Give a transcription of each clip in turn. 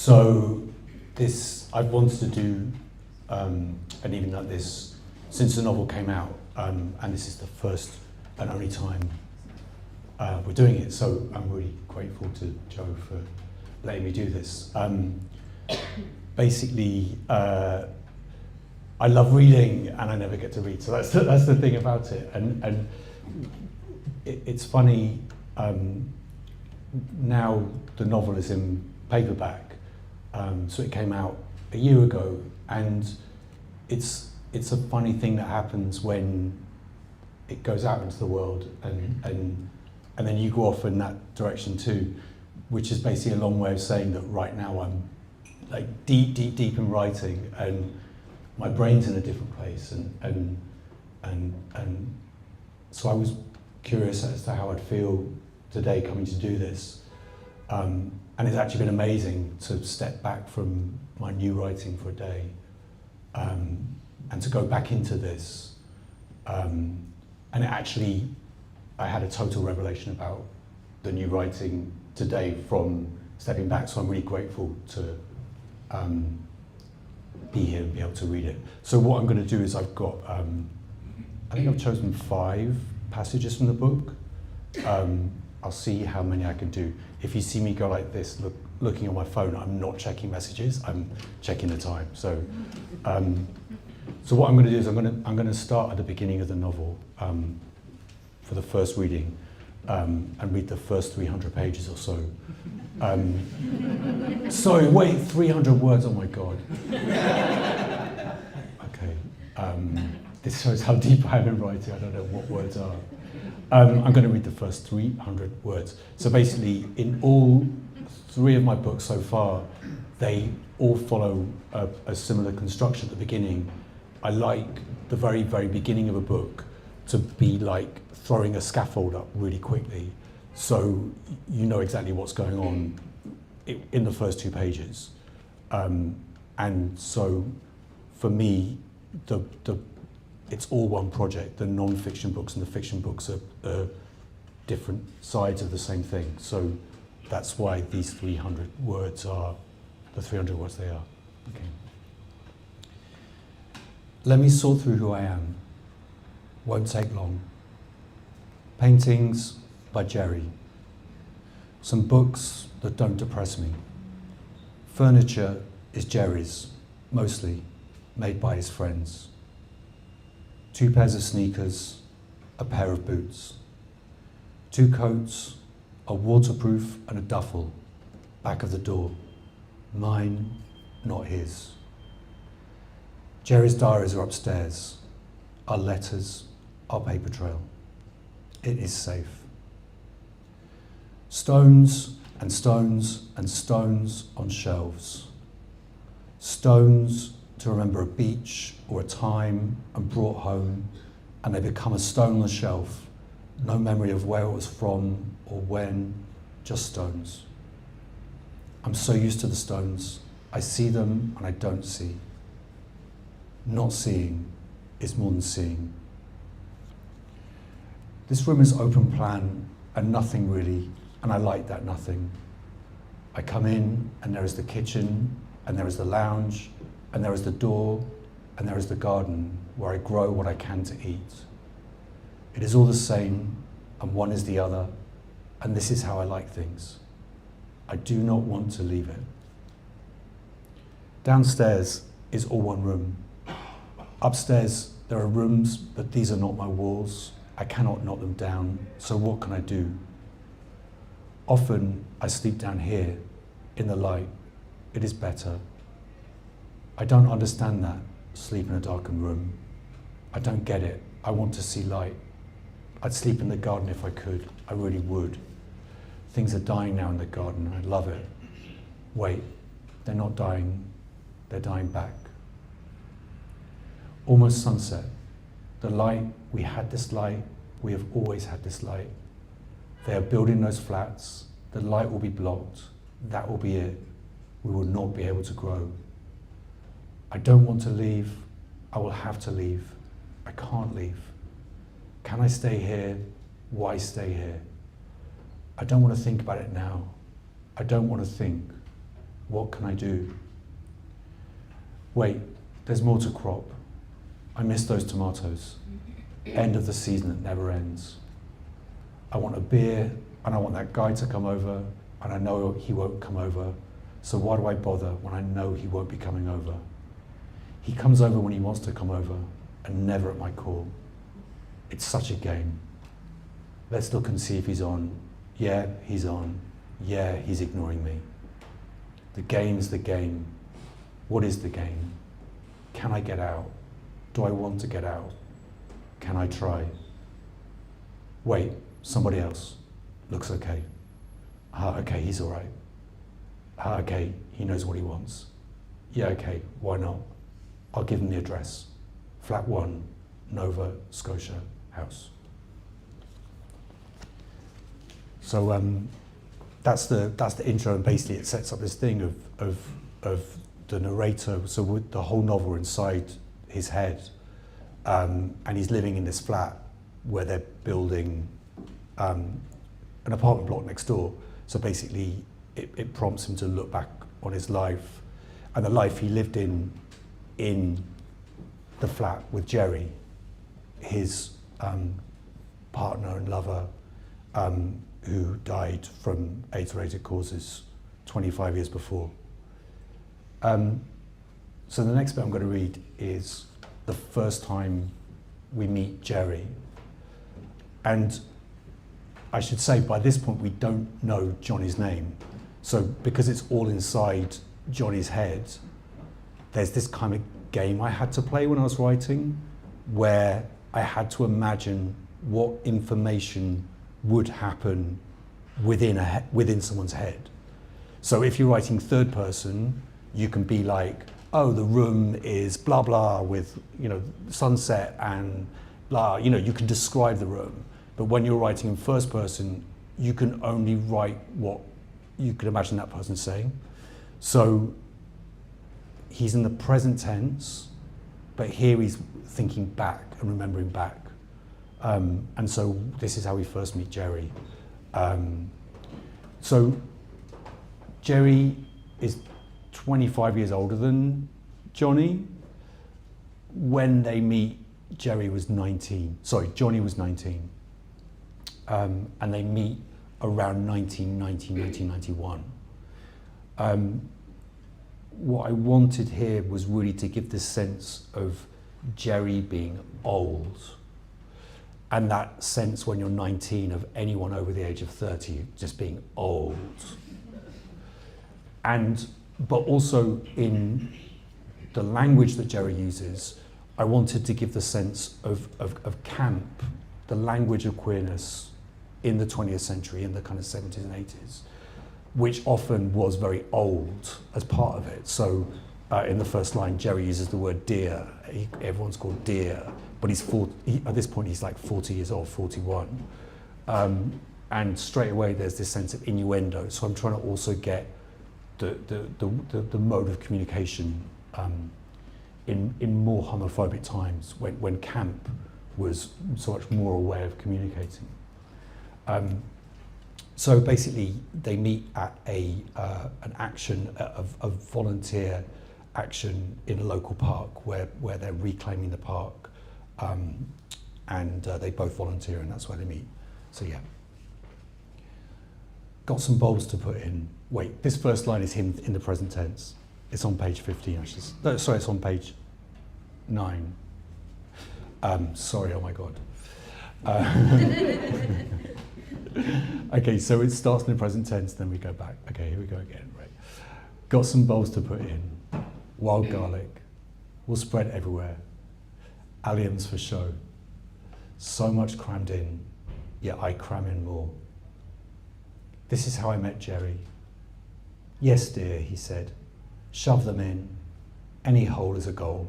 So this, I've wanted to do an evening like this since the novel came out, and this is the first and only time we're doing it, so I'm really grateful to Joe for letting me do this. Basically, I love reading and I never get to read, so that's the thing about it. And it's funny, now the novel is in paperback, so it came out a year ago, and it's a funny thing that happens when it goes out into the world, and then you go off in that direction too, which is basically a long way of saying that right now I'm like deep in writing, and my brain's in a different place, and so I was curious as to how I'd feel today coming to do this, and it's actually been amazing to step back from my new writing for a day, and to go back into this, and it actually, I had a total revelation about the new writing today from stepping back, so I'm really grateful to be here and be able to read it. So what I'm going to do is I've got, I think I've chosen 5 passages from the book. I'll see how many I can do. If you see me go like this, looking on my phone, I'm not checking messages, I'm checking the time. So what I'm going to do is I'm going to start at the beginning of the novel for the first reading, and read the first 300 pages or so. Sorry, wait, 300 words, oh my God. Okay, this shows how deep I am in writing, I don't know what words are. I'm going to read the first 300 words. So basically, in all 3 of my books so far, they all follow a similar construction at the beginning. I like the very, very beginning of a book to be like throwing a scaffold up really quickly, so you know exactly what's going on in the first 2 pages. And so for me, it's all one project. The non-fiction books and the fiction books are different sides of the same thing. So that's why these 300 words are the 300 words they are. Okay. Let me sort through who I am. Won't take long. Paintings by Jerry. Some books that don't depress me. Furniture is Jerry's, mostly made by his friends. 2 pairs of sneakers, a pair of boots. 2 coats, a waterproof and a duffel, back of the door. Mine, not his. Jerry's diaries are upstairs. Our letters, our paper trail. It is safe. Stones and stones and stones on shelves. Stones to remember a beach or a time and brought home, and they become a stone on the shelf. No memory of where it was from or when, just stones. I'm so used to the stones. I see them and I don't see. Not seeing is more than seeing. This room is open plan and nothing really, and I like that nothing. I come in and there is the kitchen, and there is the lounge, and there is the door, and there is the garden where I grow what I can to eat. It is all the same, and one is the other, and this is how I like things. I do not want to leave it. Downstairs is all one room. Upstairs there are rooms, but these are not my walls. I cannot knock them down, so what can I do? Often I sleep down here, in the light. It is better. I don't understand that, sleep in a darkened room. I don't get it. I want to see light. I'd sleep in the garden if I could. I really would. Things are dying now in the garden. I love it. Wait, they're not dying. They're dying back. Almost sunset. The light, we had this light. We have always had this light. They are building those flats. The light will be blocked. That will be it. We will not be able to grow. I don't want to leave. I will have to leave. I can't leave. Can I stay here? Why stay here? I don't want to think about it now. I don't want to think. What can I do? Wait, there's more to crop. I miss those tomatoes. End of the season that never ends. I want a beer, and I want that guy to come over, and I know he won't come over, so why do I bother when I know he won't be coming over? He comes over when he wants to come over, and never at my call. It's such a game. Let's look and see if he's on. Yeah, he's on. Yeah, he's ignoring me. The game's the game. What is the game? Can I get out? Do I want to get out? Can I try? Wait, somebody else. Looks okay. Okay, he's all right. Okay, he knows what he wants. Yeah, okay, why not? I'll give him the address. Flat 1, Nova Scotia House. So that's the intro, and basically it sets up this thing of the narrator. So with the whole novel inside his head, and he's living in this flat where they're building an apartment block next door. So basically, it prompts him to look back on his life and the life he lived in the flat with Jerry, his partner and lover, who died from AIDS-related causes 25 years before. So the next bit I'm going to read is the first time we meet Jerry. And I should say, by this point, we don't know Johnny's name. So because it's all inside Johnny's head, there's this kind of game I had to play when I was writing, where I had to imagine what information would happen within someone's head. So if you're writing third person, you can be like, oh, the room is blah blah with, you know, sunset and blah, you know, you can describe the room. But when you're writing in first person, you can only write what you could imagine that person saying. So he's in the present tense, but here he's thinking back and remembering back. And so this is how we first meet Jerry. So Jerry is 25 years older than Johnny. When they meet, Johnny was 19. And they meet around 1991. What I wanted here was really to give this sense of Jerry being old, and that sense when you're 19 of anyone over the age of 30 just being old. But also in the language that Jerry uses, I wanted to give the sense of camp, the language of queerness in the 20th century, in the kind of 70s and 80s, which often was very old as part of it. So in the first line, Jerry uses the word dear. Everyone's called dear, but at this point he's like 40 years old, 41. And straight away there's this sense of innuendo. So I'm trying to also get the mode of communication in more homophobic times, when camp was so much more a way of communicating. So basically, they meet at an action, a volunteer action in a local park where they're reclaiming the park, and they both volunteer, and that's where they meet. So yeah. Got some bulbs to put in. Wait, this first line is him in the present tense. It's on page 15, actually. No, sorry, it's on page 9. Sorry, oh my God. Okay, so it starts in the present tense, then we go back. Okay, here we go again, right. Got some bulbs to put in. Wild garlic will spread everywhere. Alliums for show. So much crammed in, yet I cram in more. This is how I met Jerry. Yes, dear, he said. Shove them in. Any hole is a goal.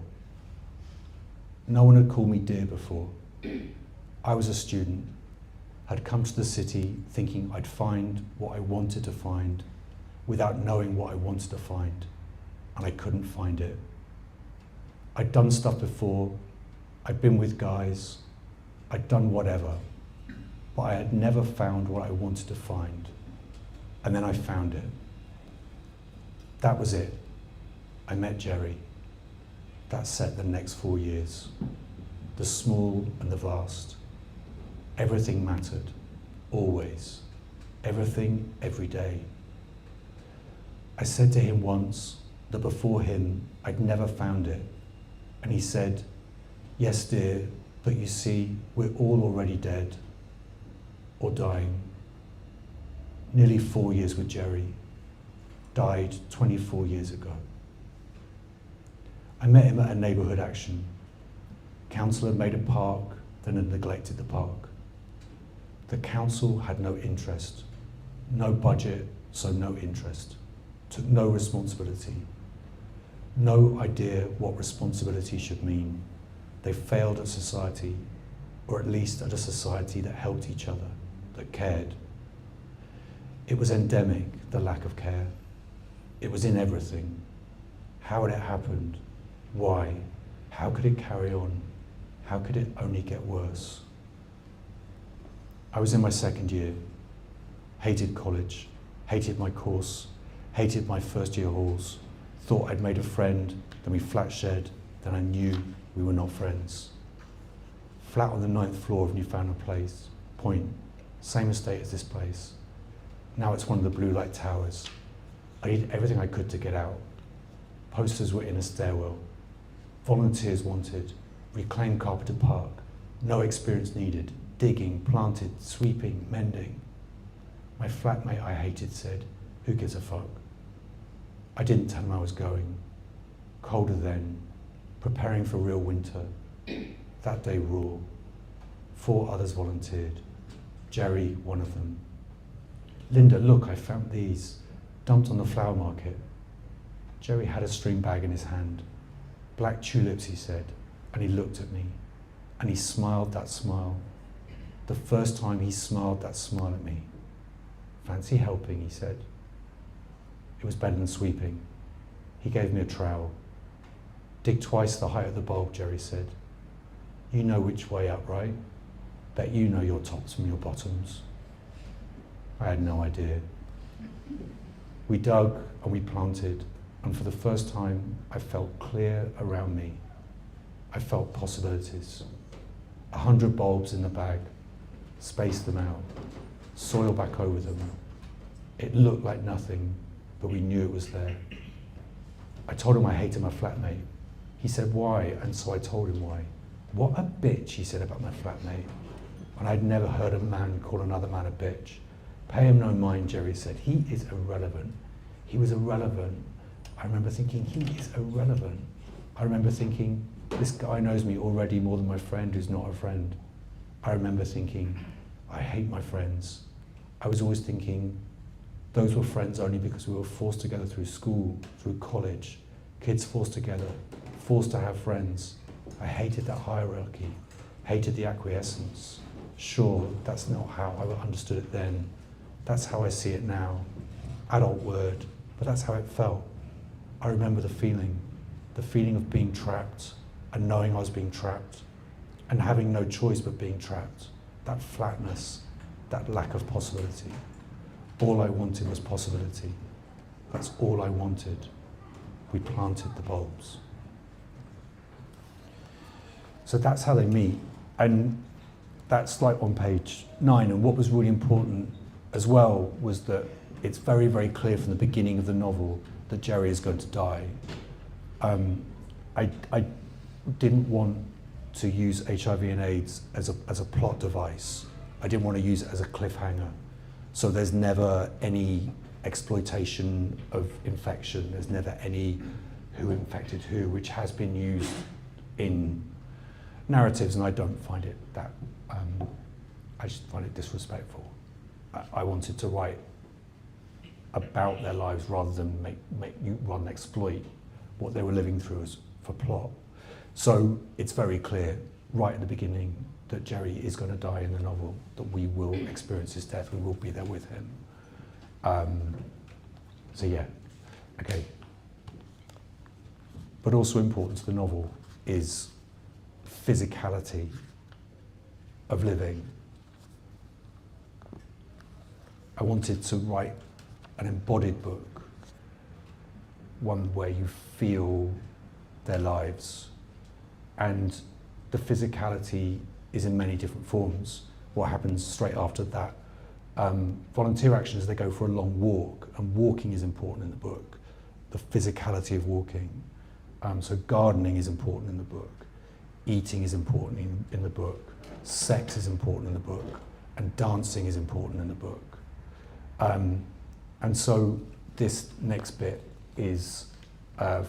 No one had called me dear before. I was a student, had come to the city thinking I'd find what I wanted to find without knowing what I wanted to find, and I couldn't find it. I'd done stuff before, I'd been with guys, I'd done whatever, but I had never found what I wanted to find, and then I found it. That was it. I met Jerry. That set the next 4 years. The small and the vast. Everything mattered, always. Everything, every day. I said to him once that before him, I'd never found it. And he said, yes, dear, but you see, we're all already dead or dying. Nearly 4 years with Jerry. Died 24 years ago. I met him at a neighbourhood action. Council had made a park, then had neglected the park. The council had no interest, no budget, so no interest. Took no responsibility. No idea what responsibility should mean. They failed at society, or at least at a society that helped each other, that cared. It was endemic, the lack of care. It was in everything. How had it happened? Why? How could it carry on? How could it only get worse? I was in my second year, hated college, hated my course, hated my first year halls, thought I'd made a friend, then we flat shared, then I knew we were not friends. Flat on the 9th floor of Newfoundland Place, Point, same estate as this place. Now it's one of the blue light towers. I did everything I could to get out. Posters were in a stairwell. Volunteers wanted. Reclaimed carpeted park. No experience needed. Digging, planted, sweeping, mending. My flatmate I hated said, who gives a fuck? I didn't tell him I was going. Colder then. Preparing for real winter. That day raw. 4 others volunteered. Jerry, one of them. Linda, look, I found these. Dumped on the flower market. Jerry had a string bag in his hand. Black tulips, he said, and he looked at me, and he smiled that smile. The first time he smiled that smile at me. Fancy helping, he said. It was better than sweeping. He gave me a trowel. Dig twice the height of the bulb, Jerry said. You know which way up, right? Bet you know your tops from your bottoms. I had no idea. We dug and we planted, and for the first time, I felt clear around me. I felt possibilities. 100 bulbs in the bag, spaced them out, soil back over them. It looked like nothing, but we knew it was there. I told him I hated my flatmate. He said, why? And so I told him why. What a bitch, he said about my flatmate. And I'd never heard a man call another man a bitch. Pay him no mind, Jerry said. He is irrelevant. He was irrelevant. I remember thinking, he is irrelevant. I remember thinking, this guy knows me already more than my friend who's not a friend. I remember thinking, I hate my friends. I was always thinking, those were friends only because we were forced together through school, through college. Kids forced together, forced to have friends. I hated that hierarchy, hated the acquiescence. Sure, that's not how I understood it then. That's how I see it now. Adult word, but that's how it felt. I remember the feeling of being trapped and knowing I was being trapped and having no choice but being trapped. That flatness, that lack of possibility. All I wanted was possibility. That's all I wanted. We planted the bulbs. So that's how they meet. And that's like on page 9. And what was really important as well was that it's very, very clear from the beginning of the novel that Jerry is going to die. I didn't want to use HIV and AIDS as a plot device. I didn't want to use it as a cliffhanger. So there's never any exploitation of infection. There's never any who infected who, which has been used in narratives, and I don't find it that, I just find it disrespectful. I wanted to write about their lives rather than rather than exploit what they were living through as for plot. So it's very clear right at the beginning that Jerry is going to die in the novel, that we will experience his death, we will be there with him. So yeah, okay. But also important to the novel is physicality of living. I wanted to write an embodied book one where you feel their lives, and the physicality is in many different forms. What happens straight after that? Volunteer action is they go for a long walk, and walking is important in the book. The physicality of walking. So gardening is important in the book. Eating is important in the book. Sex is important in the book. And dancing is important in the book. And so this next bit is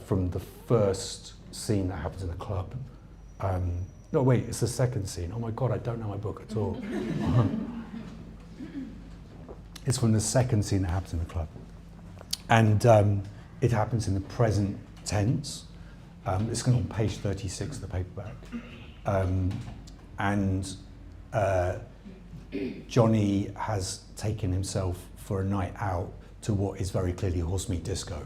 from the first scene that happens in the club. No, wait, it's the second scene. Oh my God, I don't know my book at all. It's from the second scene that happens in the club. And it happens in the present tense. It's going on page 36 of the paperback. Johnny has taken himself for a night out to what is very clearly horse meat disco.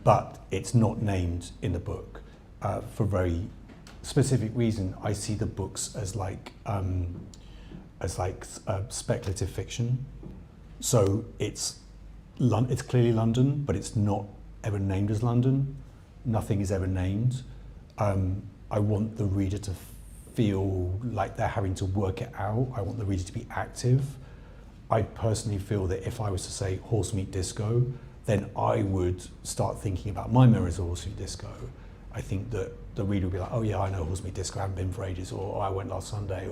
But it's not named in the book for a very specific reason. I see the books as like speculative fiction. So it's clearly London, but it's not ever named as London. Nothing is ever named. I want the reader to feel like they're having to work it out. I want the reader to be active. I personally feel that if I was to say horse meat disco, then I would start thinking about my memories of horse meat disco. I think that the reader would be like, oh yeah, I know horse meat disco, I haven't been for ages, or oh, I went last Sunday,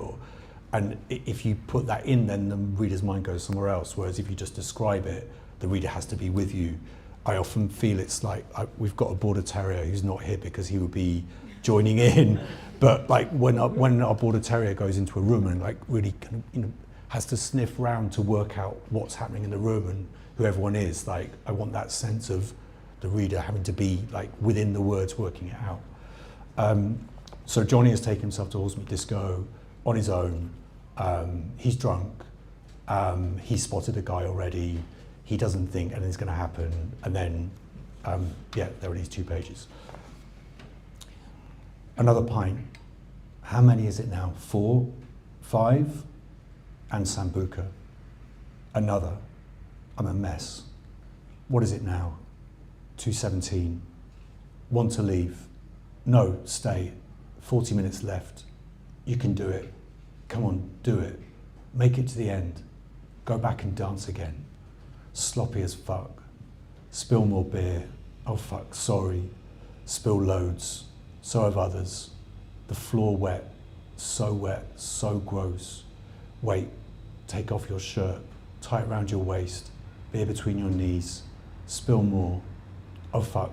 and if you put that in, then the reader's mind goes somewhere else, whereas if you just describe it, the reader has to be with you. I often feel it's like, we've got a border terrier who's not here because he would be joining in, but like when our border terrier goes into a room and like really kind of, has to sniff around to work out what's happening in the room and who everyone is, like I want that sense of the reader having to be like within the words working it out. So Johnny has taken himself to horse meat disco on his own. He's drunk. He's spotted a guy already. He doesn't think anything's going to happen, and then, yeah, there are these 2 pages. Another pint. How many is it now? 4, 5, and Sambuca. Another. I'm a mess. What is it now? 2:17. Want to leave? No, stay. 40 minutes left. You can do it. Come on, do it. Make it to the end. Go back and dance again. Sloppy as fuck. Spill more beer. Oh fuck, sorry. Spill loads. So have others. The floor wet, so gross. Wait, take off your shirt. Tie it round your waist. Beer between your knees. Spill more. Oh fuck.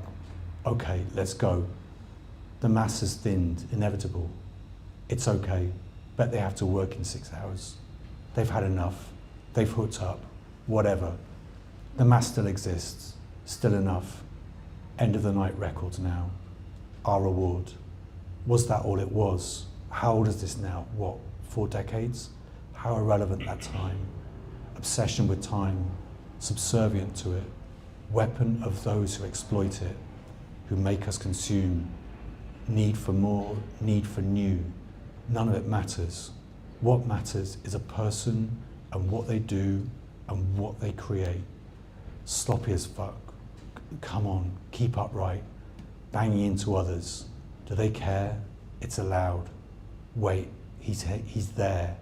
Okay, let's go. The mass has thinned, inevitable. It's okay. Bet they have to work in 6 hours. They've had enough. They've hooked up. Whatever. The mass still exists. Still enough. End of the night records now. Our reward. Was that all it was? How old is this now? What, 4 decades? How irrelevant that time. Obsession with time. Subservient to it. Weapon of those who exploit it. Who make us consume. Need for more. Need for new. None of it matters. What matters is a person and what they do and what they create. Sloppy as fuck. Come on, keep upright. Banging into others. Do they care? It's allowed. Wait, he's there.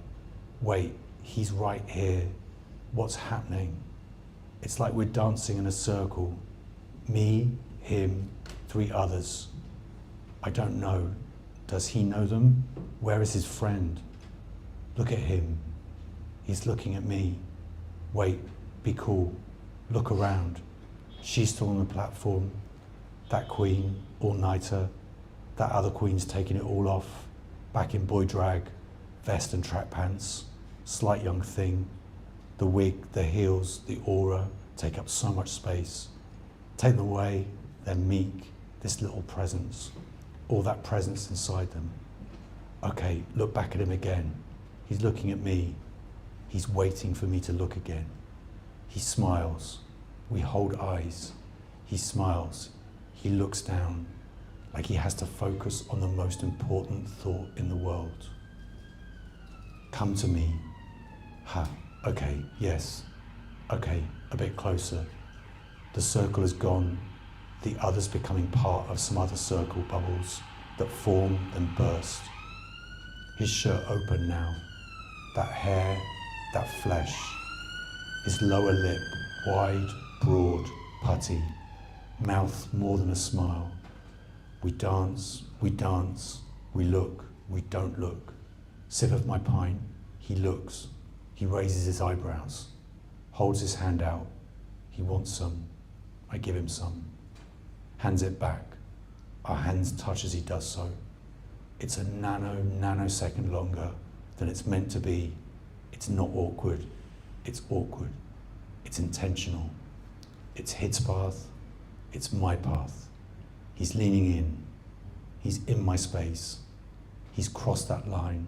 Wait, he's right here. What's happening? It's like we're dancing in a circle. Me, him, 3 others. I don't know. Does he know them? Where is his friend? Look at him. He's looking at me. Wait, be cool. Look around. She's still on the platform. That queen, all-nighter. That other queen's taking it all off. Back in boy drag, vest and track pants. Slight young thing. The wig, the heels, the aura take up so much space. Take them away, they're meek. This little presence. All that presence inside them. Okay, look back at him again. He's looking at me. He's waiting for me to look again. He smiles. We hold eyes. He smiles. He looks down, like he has to focus on the most important thought in the world. Come to me. Ha, okay, yes. Okay, a bit closer. The circle is gone, the others becoming part of some other circle bubbles that form then burst. His shirt open now, that hair, that flesh, his lower lip wide, broad, putty, mouth more than a smile. We dance, we look, we don't look. Sip of my pint, he looks, he raises his eyebrows, holds his hand out, he wants some, I give him some, hands it back, our hands touch as he does so. It's a nanosecond longer than it's meant to be. It's not awkward, it's awkward, it's intentional. It's his path, it's my path. He's leaning in, he's in my space, he's crossed that line,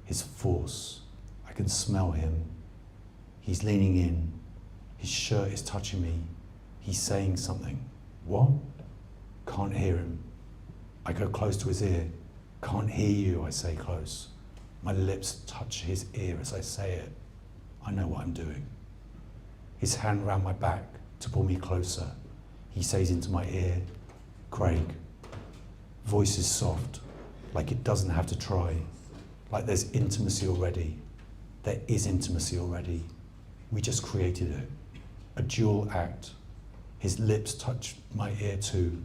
his force, I can smell him. He's leaning in, his shirt is touching me, he's saying something. What? Can't hear him. I go close to his ear. Can't hear you, I say close. My lips touch his ear as I say it. I know what I'm doing. His hand round my back to pull me closer. He says into my ear, Craig. Voice is soft, like it doesn't have to try, like there's intimacy already. There is intimacy already. We just created it. A dual act. His lips touch my ear too.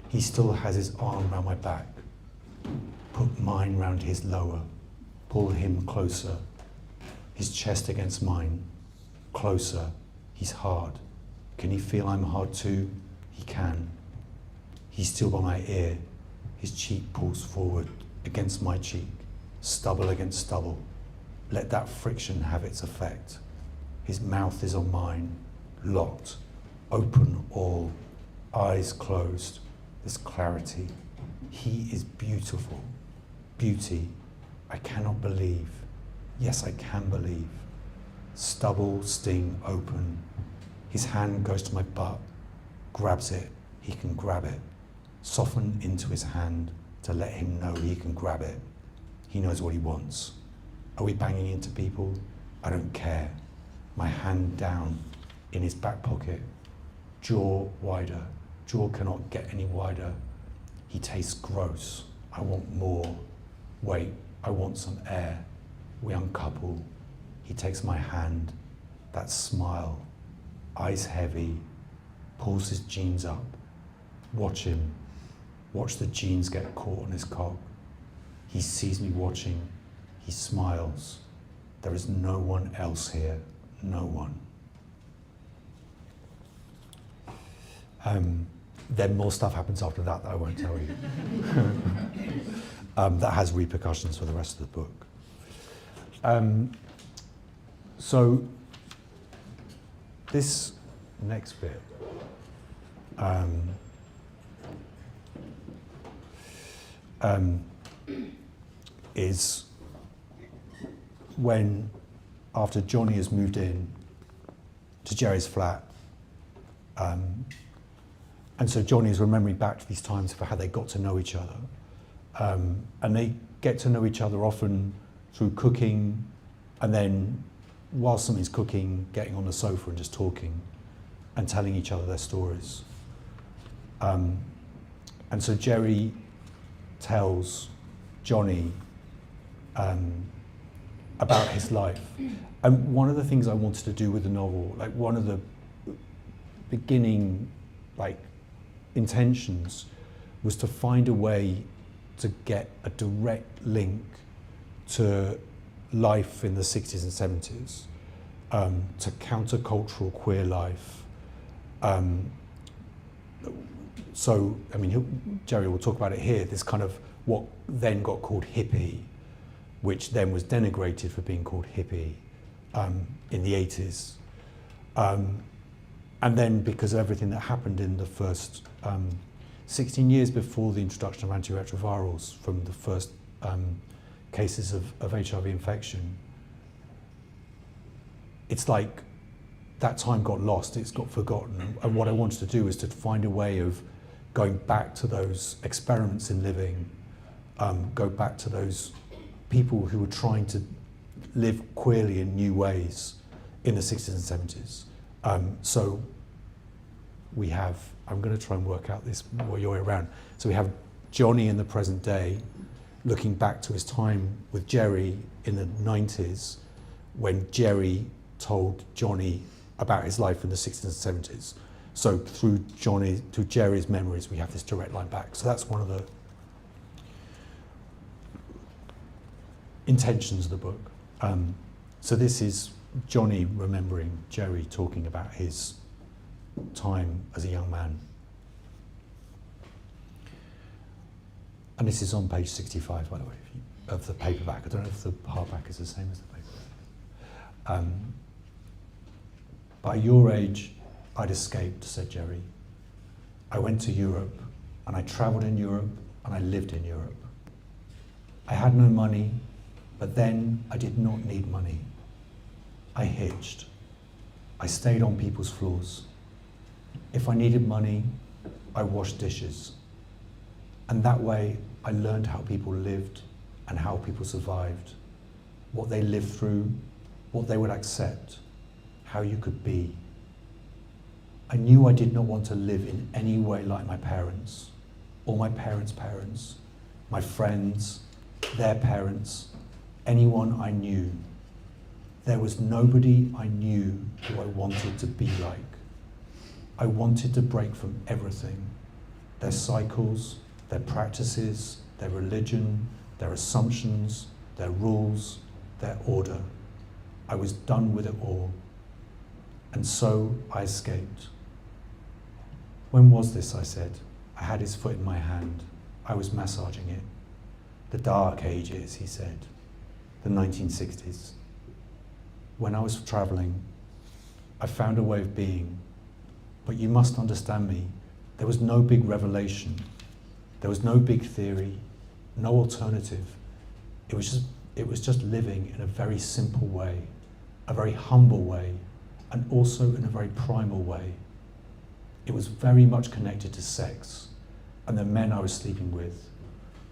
He still has his arm round my back. Put mine round his lower. Pull him closer. His chest against mine. Closer. He's hard. Can he feel I'm hard too? He can. He's still by my ear. His cheek pulls forward against my cheek. Stubble against stubble. Let that friction have its effect. His mouth is on mine. Locked. Open all. Eyes closed. This clarity. He is beautiful. Beauty. I cannot believe. Yes, I can believe. Stubble, sting, open. His hand goes to my butt, grabs it, he can grab it. Soften into his hand to let him know he can grab it. He knows what he wants. Are we banging into people? I don't care. My hand down in his back pocket. Jaw wider. Jaw cannot get any wider. He tastes gross. I want more. Wait, I want some air. We uncouple. He takes my hand. That smile. Eyes heavy. Pulls his jeans up. Watch him. Watch the jeans get caught on his cock. He sees me watching. He smiles. There is no one else here. No one. Then more stuff happens after that I won't tell you. That has repercussions for the rest of the book. So this next bit is when, after Johnny has moved in to Jerry's flat, and so Johnny is remembering back to these times for how they got to know each other. And they get to know each other often through cooking, and then while somebody's cooking, getting on the sofa and just talking and telling each other their stories. And so Jerry tells Johnny about his life. And one of the things I wanted to do with the novel, like one of the beginning intentions, was to find a way to get a direct link to life in the 60s and 70s, to countercultural queer life. So, I mean, Jerry will talk about it here, this kind of what then got called hippie, which then was denigrated for being called hippie in the 80s. And then because of everything that happened in the first 16 years before the introduction of antiretrovirals, from the first cases of HIV infection, it's like that time got lost, it's got forgotten. And what I wanted to do is to find a way of going back to those experiments in living, go back to those people who were trying to live queerly in new ways in the 60s and 70s. So we have, I'm going to try and work out this your way around. So we have Johnny in the present day, looking back to his time with Jerry in the 90s, when Jerry told Johnny about his life in the 60s and 70s. So through Jerry's memories, we have this direct line back. So that's one of the intentions of the book. So this is Johnny remembering Jerry talking about his time as a young man. And this is on page 65, by the way, of the paperback. I don't know if the hardback is the same as the paperback. By your age, I'd escaped, said Jerry. I went to Europe, and I travelled in Europe, and I lived in Europe. I had no money, but then I did not need money. I hitched. I stayed on people's floors. If I needed money, I washed dishes. And that way, I learned how people lived and how people survived, what they lived through, what they would accept, how you could be. I knew I did not want to live in any way like my parents, or my parents' parents, my friends, their parents, anyone I knew. There was nobody I knew who I wanted to be like. I wanted to break from everything, their cycles, their practices, their religion, their assumptions, their rules, their order. I was done with it all. And so I escaped. When was this, I said. I had his foot in my hand. I was massaging it. The dark ages, he said. The 1960s. When I was traveling, I found a way of being. But you must understand me. There was no big revelation. There was no big theory, no alternative. It was just living in a very simple way, a very humble way, and also in a very primal way. It was very much connected to sex and the men I was sleeping with,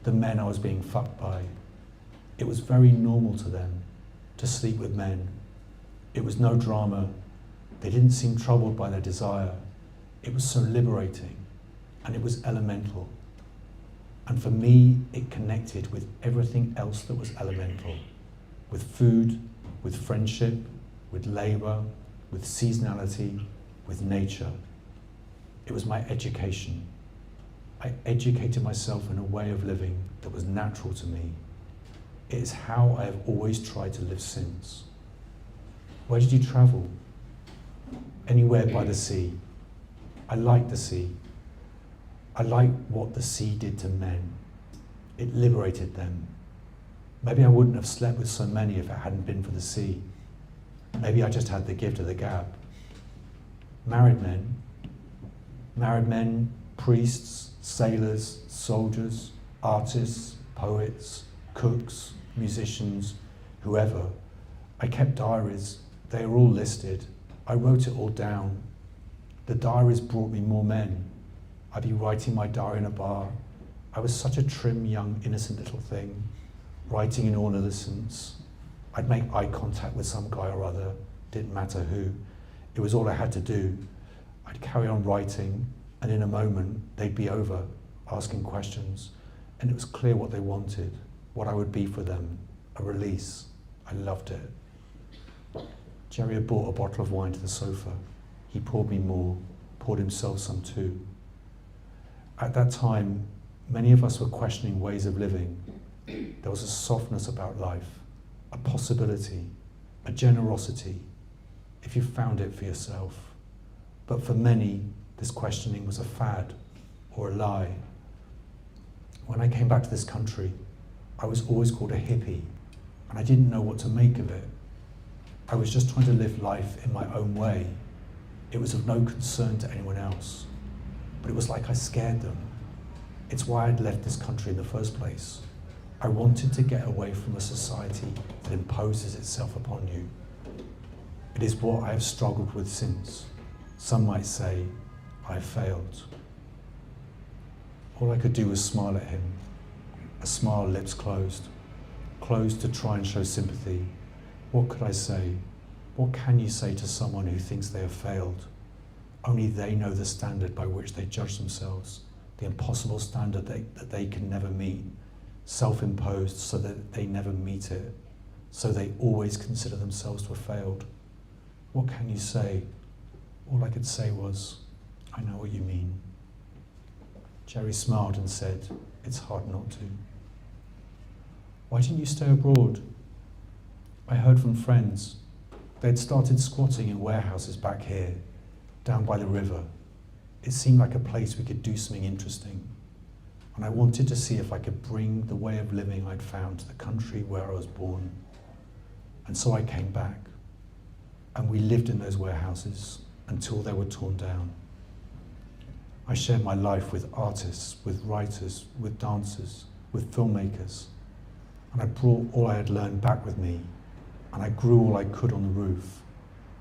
the men I was being fucked by. It was very normal to them to sleep with men. It was no drama. They didn't seem troubled by their desire. It was so liberating, and it was elemental. And for me, it connected with everything else that was elemental, with food, with friendship, with labor, with seasonality, with nature. It was my education. I educated myself in a way of living that was natural to me. It is how I have always tried to live since. Where did you travel? Anywhere by the sea. I like the sea. I like what the sea did to men. It liberated them. Maybe I wouldn't have slept with so many if it hadn't been for the sea. Maybe I just had the gift of the gab. Married men, priests, sailors, soldiers, artists, poets, cooks, musicians, whoever. I kept diaries. They were all listed. I wrote it all down. The diaries brought me more men. I'd be writing my diary in a bar. I was such a trim, young, innocent little thing, writing in all innocence. I'd make eye contact with some guy or other, didn't matter who. It was all I had to do. I'd carry on writing, and in a moment, they'd be over, asking questions, and it was clear what they wanted, what I would be for them, a release. I loved it. Jerry had brought a bottle of wine to the sofa. He poured me more, poured himself some too. At that time, many of us were questioning ways of living. There was a softness about life, a possibility, a generosity, if you found it for yourself. But for many, this questioning was a fad or a lie. When I came back to this country, I was always called a hippie, and I didn't know what to make of it. I was just trying to live life in my own way. It was of no concern to anyone else. But it was like I scared them. It's why I'd left this country in the first place. I wanted to get away from a society that imposes itself upon you. It is what I have struggled with since. Some might say, I have failed. All I could do was smile at him. A smile, lips closed to try and show sympathy. What could I say? What can you say to someone who thinks they have failed? Only they know the standard by which they judge themselves, the impossible standard that they can never meet, self-imposed so that they never meet it, so they always consider themselves to have failed. What can you say? All I could say was, I know what you mean. Jerry smiled and said, it's hard not to. Why didn't you stay abroad? I heard from friends. They'd started squatting in warehouses back here, down by the river. It seemed like a place we could do something interesting. And I wanted to see if I could bring the way of living I'd found to the country where I was born. And so I came back. And we lived in those warehouses until they were torn down. I shared my life with artists, with writers, with dancers, with filmmakers. And I brought all I had learned back with me. And I grew all I could on the roof.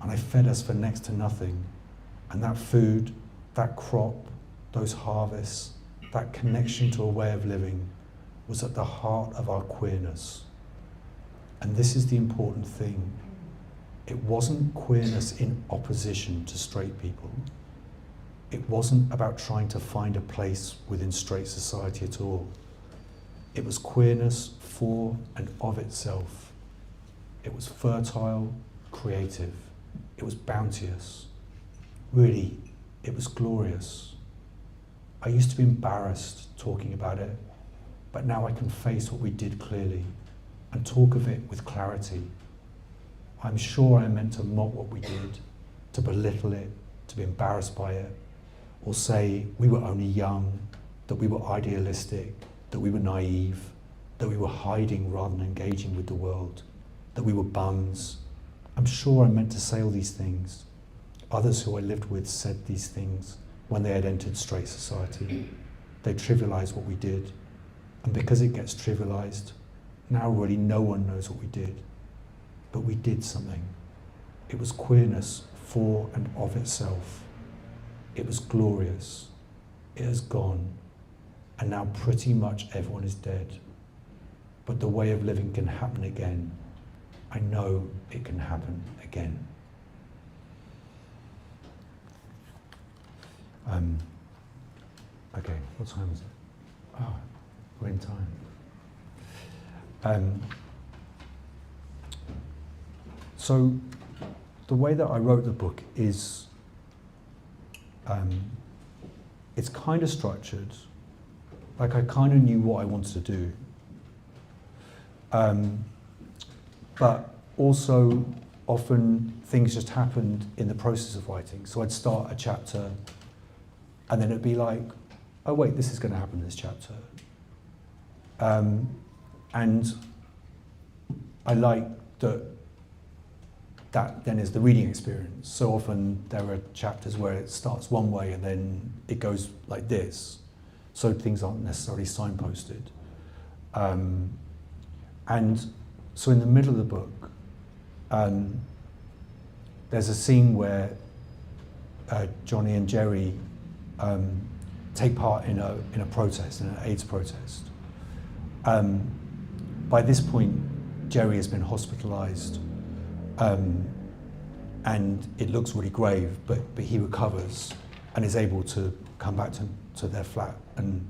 And I fed us for next to nothing. And that food, that crop, those harvests, that connection to a way of living was at the heart of our queerness. And this is the important thing. It wasn't queerness in opposition to straight people. It wasn't about trying to find a place within straight society at all. It was queerness for and of itself. It was fertile, creative. It was bounteous. Really, it was glorious. I used to be embarrassed talking about it, but now I can face what we did clearly and talk of it with clarity. I'm sure I meant to mock what we did, to belittle it, to be embarrassed by it, or say we were only young, that we were idealistic, that we were naive, that we were hiding rather than engaging with the world, that we were bums. I'm sure I meant to say all these things. Others who I lived with said these things when they had entered straight society. They trivialized what we did. And because it gets trivialized, now really no one knows what we did. But we did something. It was queerness for and of itself. It was glorious. It has gone. And now pretty much everyone is dead. But the way of living can happen again. I know it can happen again. Okay, what time is it? Oh, we're in time. So the way that I wrote the book is, it's kind of structured. Like I kind of knew what I wanted to do. But also often things just happened in the process of writing. So I'd start a chapter and then it'd be like, oh wait, this is going to happen in this chapter. And I like that then is the reading experience. So often there are chapters where it starts one way and then it goes like this. So things aren't necessarily signposted. And so in the middle of the book, there's a scene where Johnny and Jerry take part in a protest, in an AIDS protest. By this point, Jerry has been hospitalized and it looks really grave, but he recovers and is able to come back to their flat and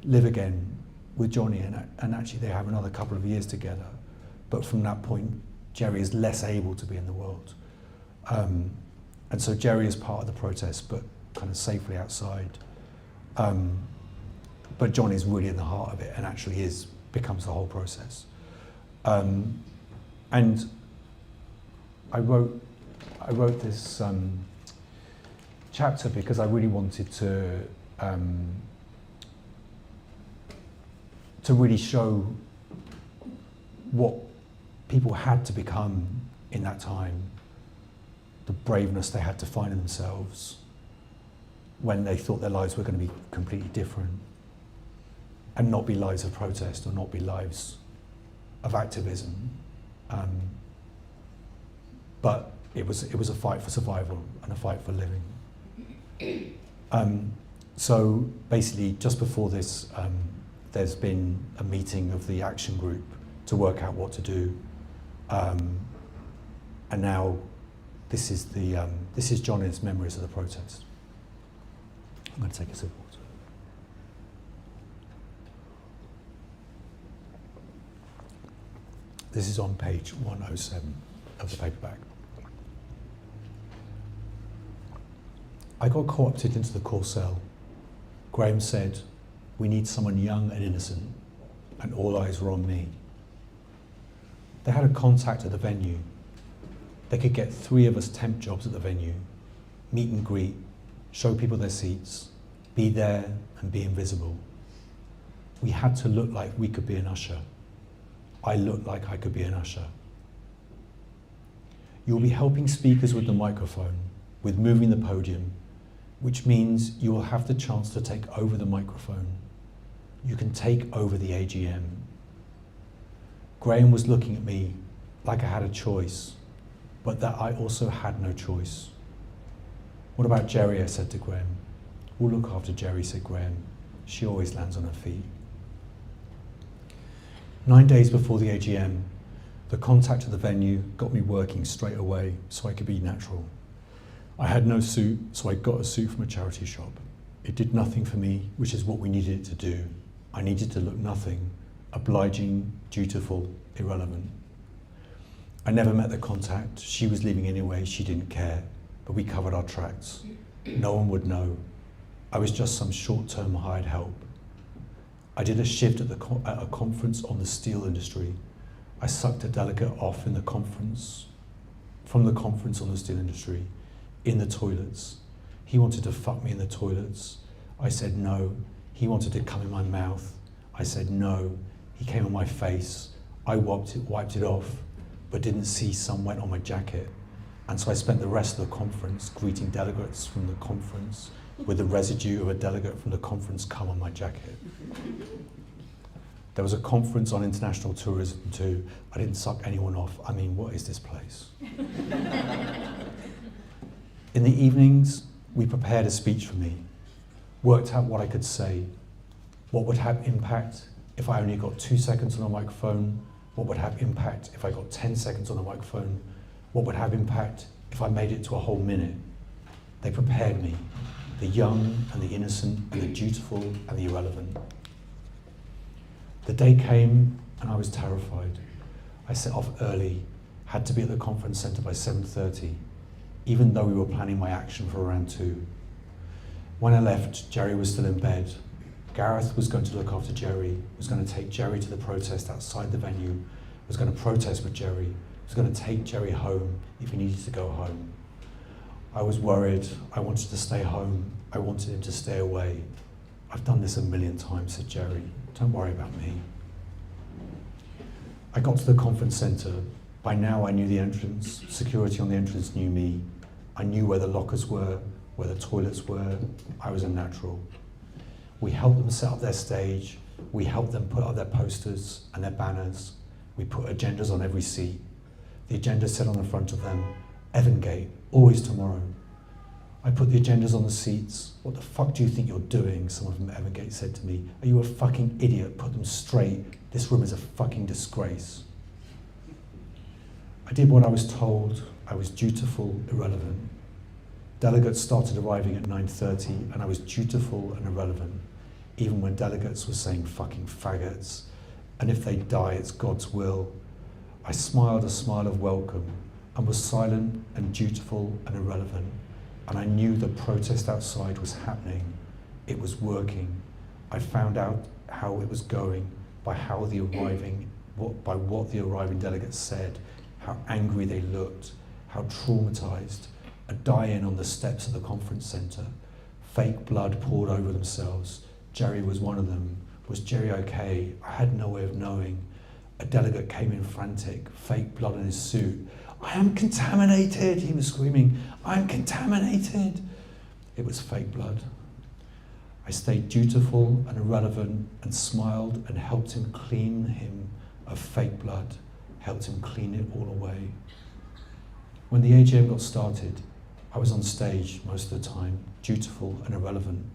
live again with Johnny, and actually they have another couple of years together. But from that point, Jerry is less able to be in the world. And so Jerry is part of the protest, but kind of safely outside. But Johnny's really in the heart of it and actually becomes the whole process. And I wrote this chapter because I really wanted to really show what people had to become in that time, the braveness they had to find in themselves when they thought their lives were going to be completely different and not be lives of protest or not be lives of activism. But it was a fight for survival and a fight for living. So basically, just before this, there's been a meeting of the action group to work out what to do. And now this is Johnny's memories of the protest. I'm going to take a sip of water. This is on page 107 of the paperback. I got co-opted into the core cell. Graham said, "We need someone young and innocent," and all eyes were on me. They had a contact at the venue. They could get 3 of us temp jobs at the venue, meet and greet, show people their seats, be there and be invisible. We had to look like we could be an usher. I looked like I could be an usher. You'll be helping speakers with the microphone, with moving the podium, which means you will have the chance to take over the microphone. You can take over the AGM. Graham was looking at me like I had a choice, but that I also had no choice. "What about Jerry?" I said to Graham. "We'll look after Jerry," said Graham. "She always lands on her feet." 9 days before the AGM, the contact at the venue got me working straight away so I could be natural. I had no suit, so I got a suit from a charity shop. It did nothing for me, which is what we needed it to do. I needed to look nothing, obliging, dutiful, irrelevant. I never met the contact. She was leaving anyway, she didn't care, but we covered our tracks. No one would know. I was just some short-term hired help. I did a shift at a conference on the steel industry. I sucked a delegate off from the conference on the steel industry, in the toilets. He wanted to fuck me in the toilets. I said no. He wanted to come in my mouth. I said no. He came on my face. I wiped it off, but didn't see some wet on my jacket. And so I spent the rest of the conference greeting delegates from the conference with the residue of a delegate from the conference cum on my jacket. There was a conference on international tourism too. I didn't suck anyone off. I mean, what is this place? In the evenings, we prepared a speech for me, worked out what I could say, what would have impact if I only got 2 seconds on a microphone, what would have impact if I got 10 seconds on a microphone, what would have impact if I made it to a whole minute. They prepared me, the young and the innocent and the dutiful and the irrelevant. The day came and I was terrified. I set off early, had to be at the conference centre by 7:30, even though we were planning my action for around 2. When I left, Jerry was still in bed. Gareth was going to look after Jerry, was going to take Jerry to the protest outside the venue, was going to protest with Jerry, was going to take Jerry home if he needed to go home. I was worried. I wanted to stay home. I wanted him to stay away. "I've done this a million times," said Jerry. "Don't worry about me." I got to the conference centre. By now I knew the entrance. Security on the entrance knew me. I knew where the lockers were, where the toilets were. I was a natural. We helped them set up their stage. We helped them put up their posters and their banners. We put agendas on every seat. The agenda said on the front of them, "Evangate, always tomorrow." I put the agendas on the seats. "What the fuck do you think you're doing?" someone from Evangate said to me. "Are you a fucking idiot? Put them straight. This room is a fucking disgrace." I did what I was told. I was dutiful, irrelevant. Delegates started arriving at 9:30 and I was dutiful and irrelevant, even when delegates were saying fucking faggots, and if they die, it's God's will. I smiled a smile of welcome and was silent and dutiful and irrelevant, and I knew the protest outside was happening. It was working. I found out how it was going by what the arriving delegates said, how angry they looked, how traumatized. A die-in on the steps of the conference centre. Fake blood poured over themselves. Jerry was one of them. Was Jerry okay? I had no way of knowing. A delegate came in frantic, fake blood in his suit. "I am contaminated," he was screaming. "I am contaminated." It was fake blood. I stayed dutiful and irrelevant and smiled and helped him clean him of fake blood, helped him clean it all away. When the AGM got started, I was on stage most of the time, dutiful and irrelevant.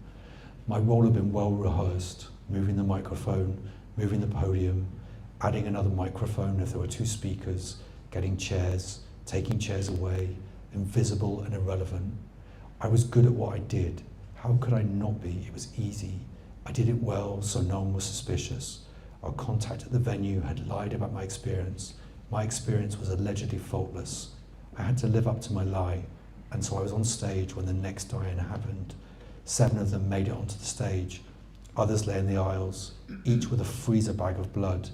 My role had been well rehearsed, moving the microphone, moving the podium, adding another microphone if there were 2 speakers, getting chairs, taking chairs away, invisible and irrelevant. I was good at what I did, How could I not be? It was easy. I did it well, so no one was suspicious. Our contact at the venue had lied about my experience. My experience was allegedly faultless. I had to live up to my lie, and so I was on stage when the next die-in happened. 7 of them made it onto the stage. Others lay in the aisles, each with a freezer bag of blood,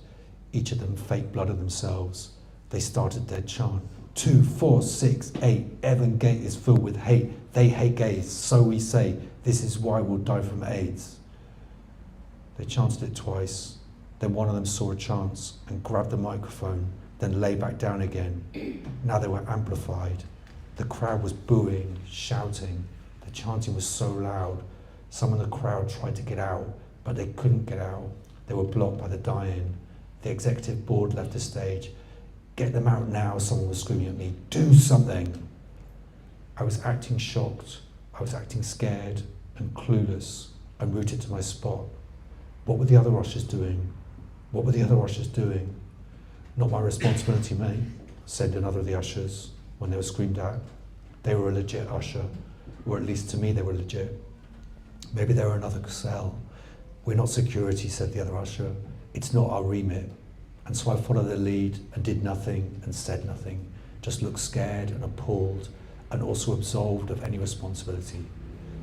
each of them fake blood of themselves. They started their chant. 2, 4, 6, 8, Evan Gate is filled with hate. They hate gays, so we say, this is why we'll die from AIDS. They chanted it twice. Then one of them saw a chance and grabbed the microphone, then lay back down again. Now they were amplified. The crowd was booing, shouting. The chanting was so loud. Some in the crowd tried to get out, but they couldn't get out. They were blocked by the die-in. The executive board left the stage. Get them out now, someone was screaming at me. Do something. I was acting shocked. I was acting scared and clueless and rooted to my spot. What were the other ushers doing? What were the other ushers doing? Not my responsibility, mate, said another of the ushers when they were screamed at. They were a legit usher, or at least to me they were legit. Maybe they were another cell. We're not security, said the other usher. It's not our remit. And so I followed their lead and did nothing and said nothing, just looked scared and appalled and also absolved of any responsibility.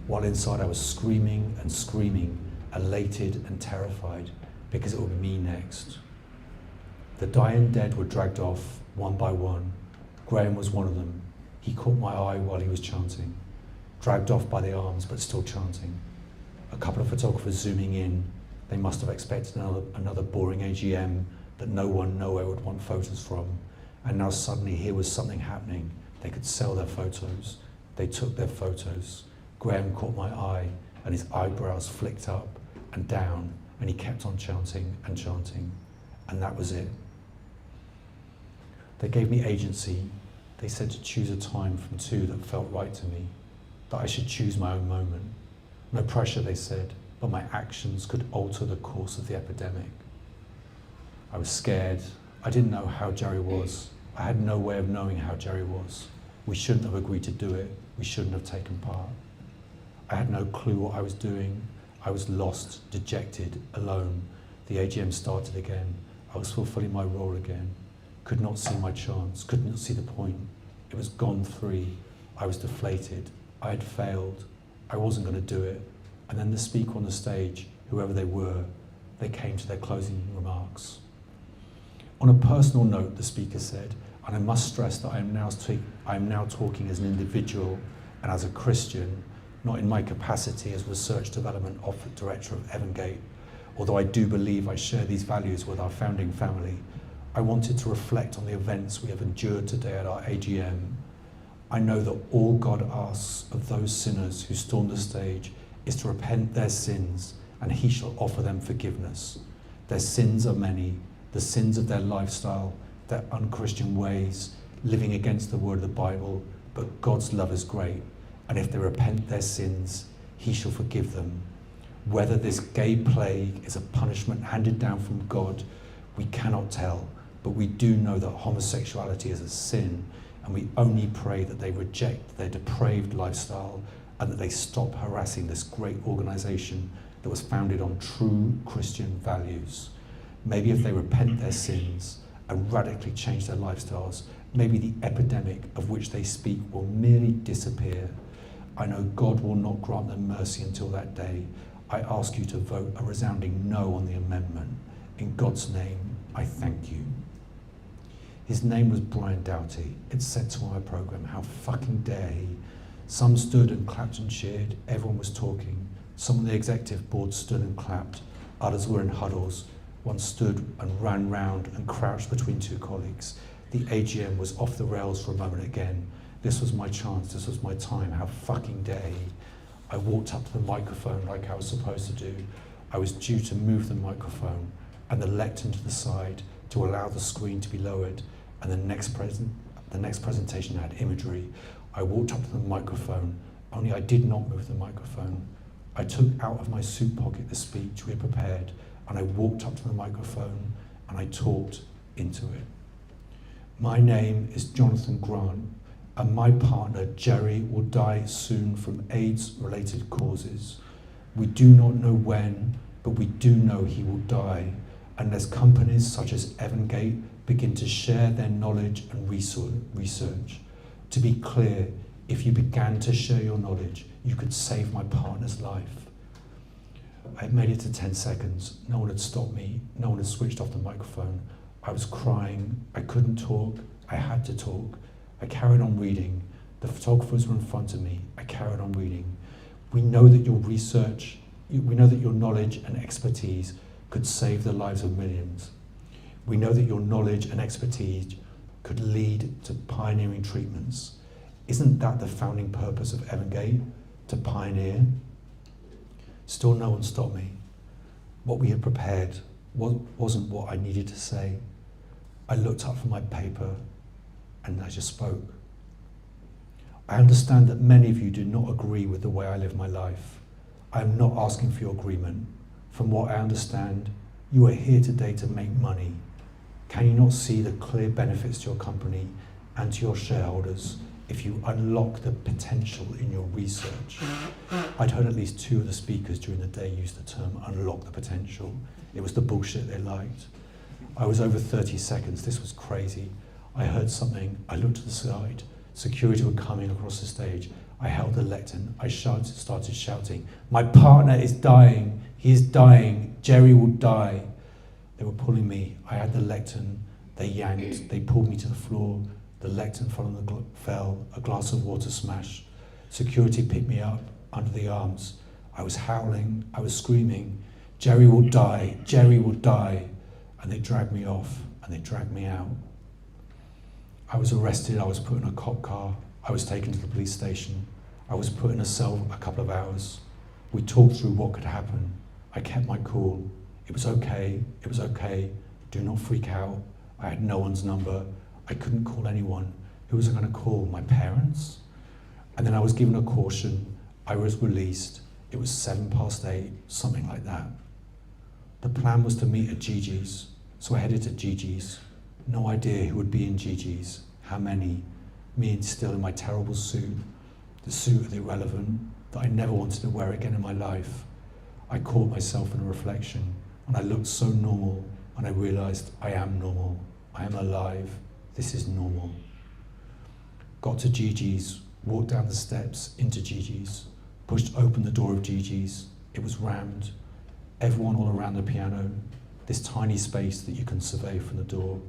While inside I was screaming and screaming, elated and terrified, because it would be me next. The die-in dead were dragged off one by one. Graham was one of them. He caught my eye while he was chanting, dragged off by the arms but still chanting. A couple of photographers zooming in. They must have expected another boring AGM that no one nowhere would want photos from. And now suddenly here was something happening. They could sell their photos. They took their photos. Graham caught my eye and his eyebrows flicked up and down, and he kept on chanting and chanting, and that was it. They gave me agency. They said to choose a time from 2 that felt right to me, that I should choose my own moment. No pressure, they said, but my actions could alter the course of the epidemic. I was scared. I didn't know how Jerry was. I had no way of knowing how Jerry was. We shouldn't have agreed to do it. We shouldn't have taken part. I had no clue what I was doing. I was lost, dejected, alone. The AGM started again. I was fulfilling my role again. Could not see my chance, could not see the point. It was gone 3. I was deflated. I had failed. I wasn't going to do it. And then the speaker on the stage, whoever they were, they came to their closing remarks. On a personal note, the speaker said, and I must stress that I am now talking as an individual and as a Christian, not in my capacity as Research Development Director of Evan Gate. Although I do believe I share these values with our founding family, I wanted to reflect on the events we have endured today at our AGM. I know that all God asks of those sinners who storm the stage is to repent their sins, and he shall offer them forgiveness. Their sins are many, the sins of their lifestyle, their unchristian ways, living against the word of the Bible, but God's love is great, and if they repent their sins, he shall forgive them. Whether this gay plague is a punishment handed down from God, we cannot tell, but we do know that homosexuality is a sin, and we only pray that they reject their depraved lifestyle and that they stop harassing this great organization that was founded on true Christian values. Maybe if they repent their sins and radically change their lifestyles, maybe the epidemic of which they speak will merely disappear. I know God will not grant them mercy until that day. I ask you to vote a resounding no on the amendment. In God's name, I thank you. His name was Brian Doughty. It said to my program, how fucking dare he? Some stood and clapped and cheered. Everyone was talking. Some on the executive board stood and clapped. Others were in huddles. One stood and ran round and crouched between 2 colleagues. The AGM was off the rails for a moment again. This was my chance, this was my time, how fucking dare he. I walked up to the microphone like I was supposed to do. I was due to move the microphone and the lectern to the side to allow the screen to be lowered, and the next presentation had imagery. I walked up to the microphone, only I did not move the microphone. I took out of my suit pocket the speech we had prepared, and I walked up to the microphone and I talked into it. My name is Jonathan Grant. and my partner, Jerry, will die soon from AIDS-related causes. We do not know when, but we do know he will die unless companies such as Evangate begin to share their knowledge and research. To be clear, if you began to share your knowledge, you could save my partner's life. I made it to 10 seconds. No one had stopped me. No one had switched off the microphone. I was crying. I couldn't talk. I had to talk. I carried on reading. The photographers were in front of me. I carried on reading. We know that your research, we know that your knowledge and expertise could save the lives of millions. We know that your knowledge and expertise could lead to pioneering treatments. Isn't that the founding purpose of Evangate? To pioneer? Still no one stopped me. What we had prepared wasn't what I needed to say. I looked up from my paper and I just spoke. I understand that many of you do not agree with the way I live my life. I am not asking for your agreement. From what I understand, you are here today to make money. Can you not see the clear benefits to your company and to your shareholders if you unlock the potential in your research? I'd heard at least 2 of the speakers during the day use the term unlock the potential. It was the bullshit they liked. I was over 30 seconds. This was crazy. I heard something. I looked to the side. Security were coming across the stage. I held the lectern. I started shouting, "My partner is dying. He is dying. Jerry will die." They were pulling me. I had the lectern. They yanked. They pulled me to the floor. The lectern fell. A glass of water smashed. Security picked me up under the arms. I was howling. I was screaming, "Jerry will die. Jerry will die." And they dragged me off and they dragged me out. I was arrested. I was put in a cop car. I was taken to the police station. I was put in a cell a couple of hours. We talked through what could happen. I kept my cool. It was okay. It was okay. Do not freak out. I had no one's number. I couldn't call anyone. Who was I going to call? My parents? And then I was given a caution. I was released. It was 8:07, something like that. The plan was to meet at Gigi's, so I headed to Gigi's. No idea who would be in Gigi's, how many. Me still in my terrible suit, the suit of the irrelevant that I never wanted to wear again in my life. I caught myself in a reflection, and I looked so normal, and I realized I am normal. I am alive. This is normal. Got to Gigi's, walked down the steps into Gigi's, pushed open the door of Gigi's. It was rammed. Everyone all around the piano, this tiny space that you can survey from the door.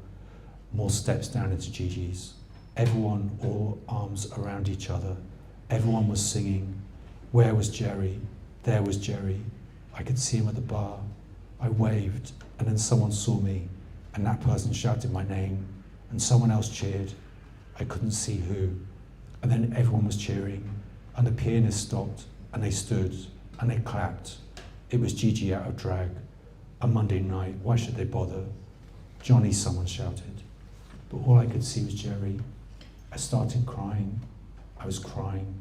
More steps down into Gigi's. Everyone, all arms around each other. Everyone was singing. Where was Jerry? There was Jerry. I could see him at the bar. I waved, and then someone saw me, and that person shouted my name, and someone else cheered. I couldn't see who. And then everyone was cheering, and the pianist stopped, and they stood, and they clapped. It was Gigi out of drag. A Monday night, why should they bother? "Johnny," someone shouted. But all I could see was Jerry. I started crying. I was crying.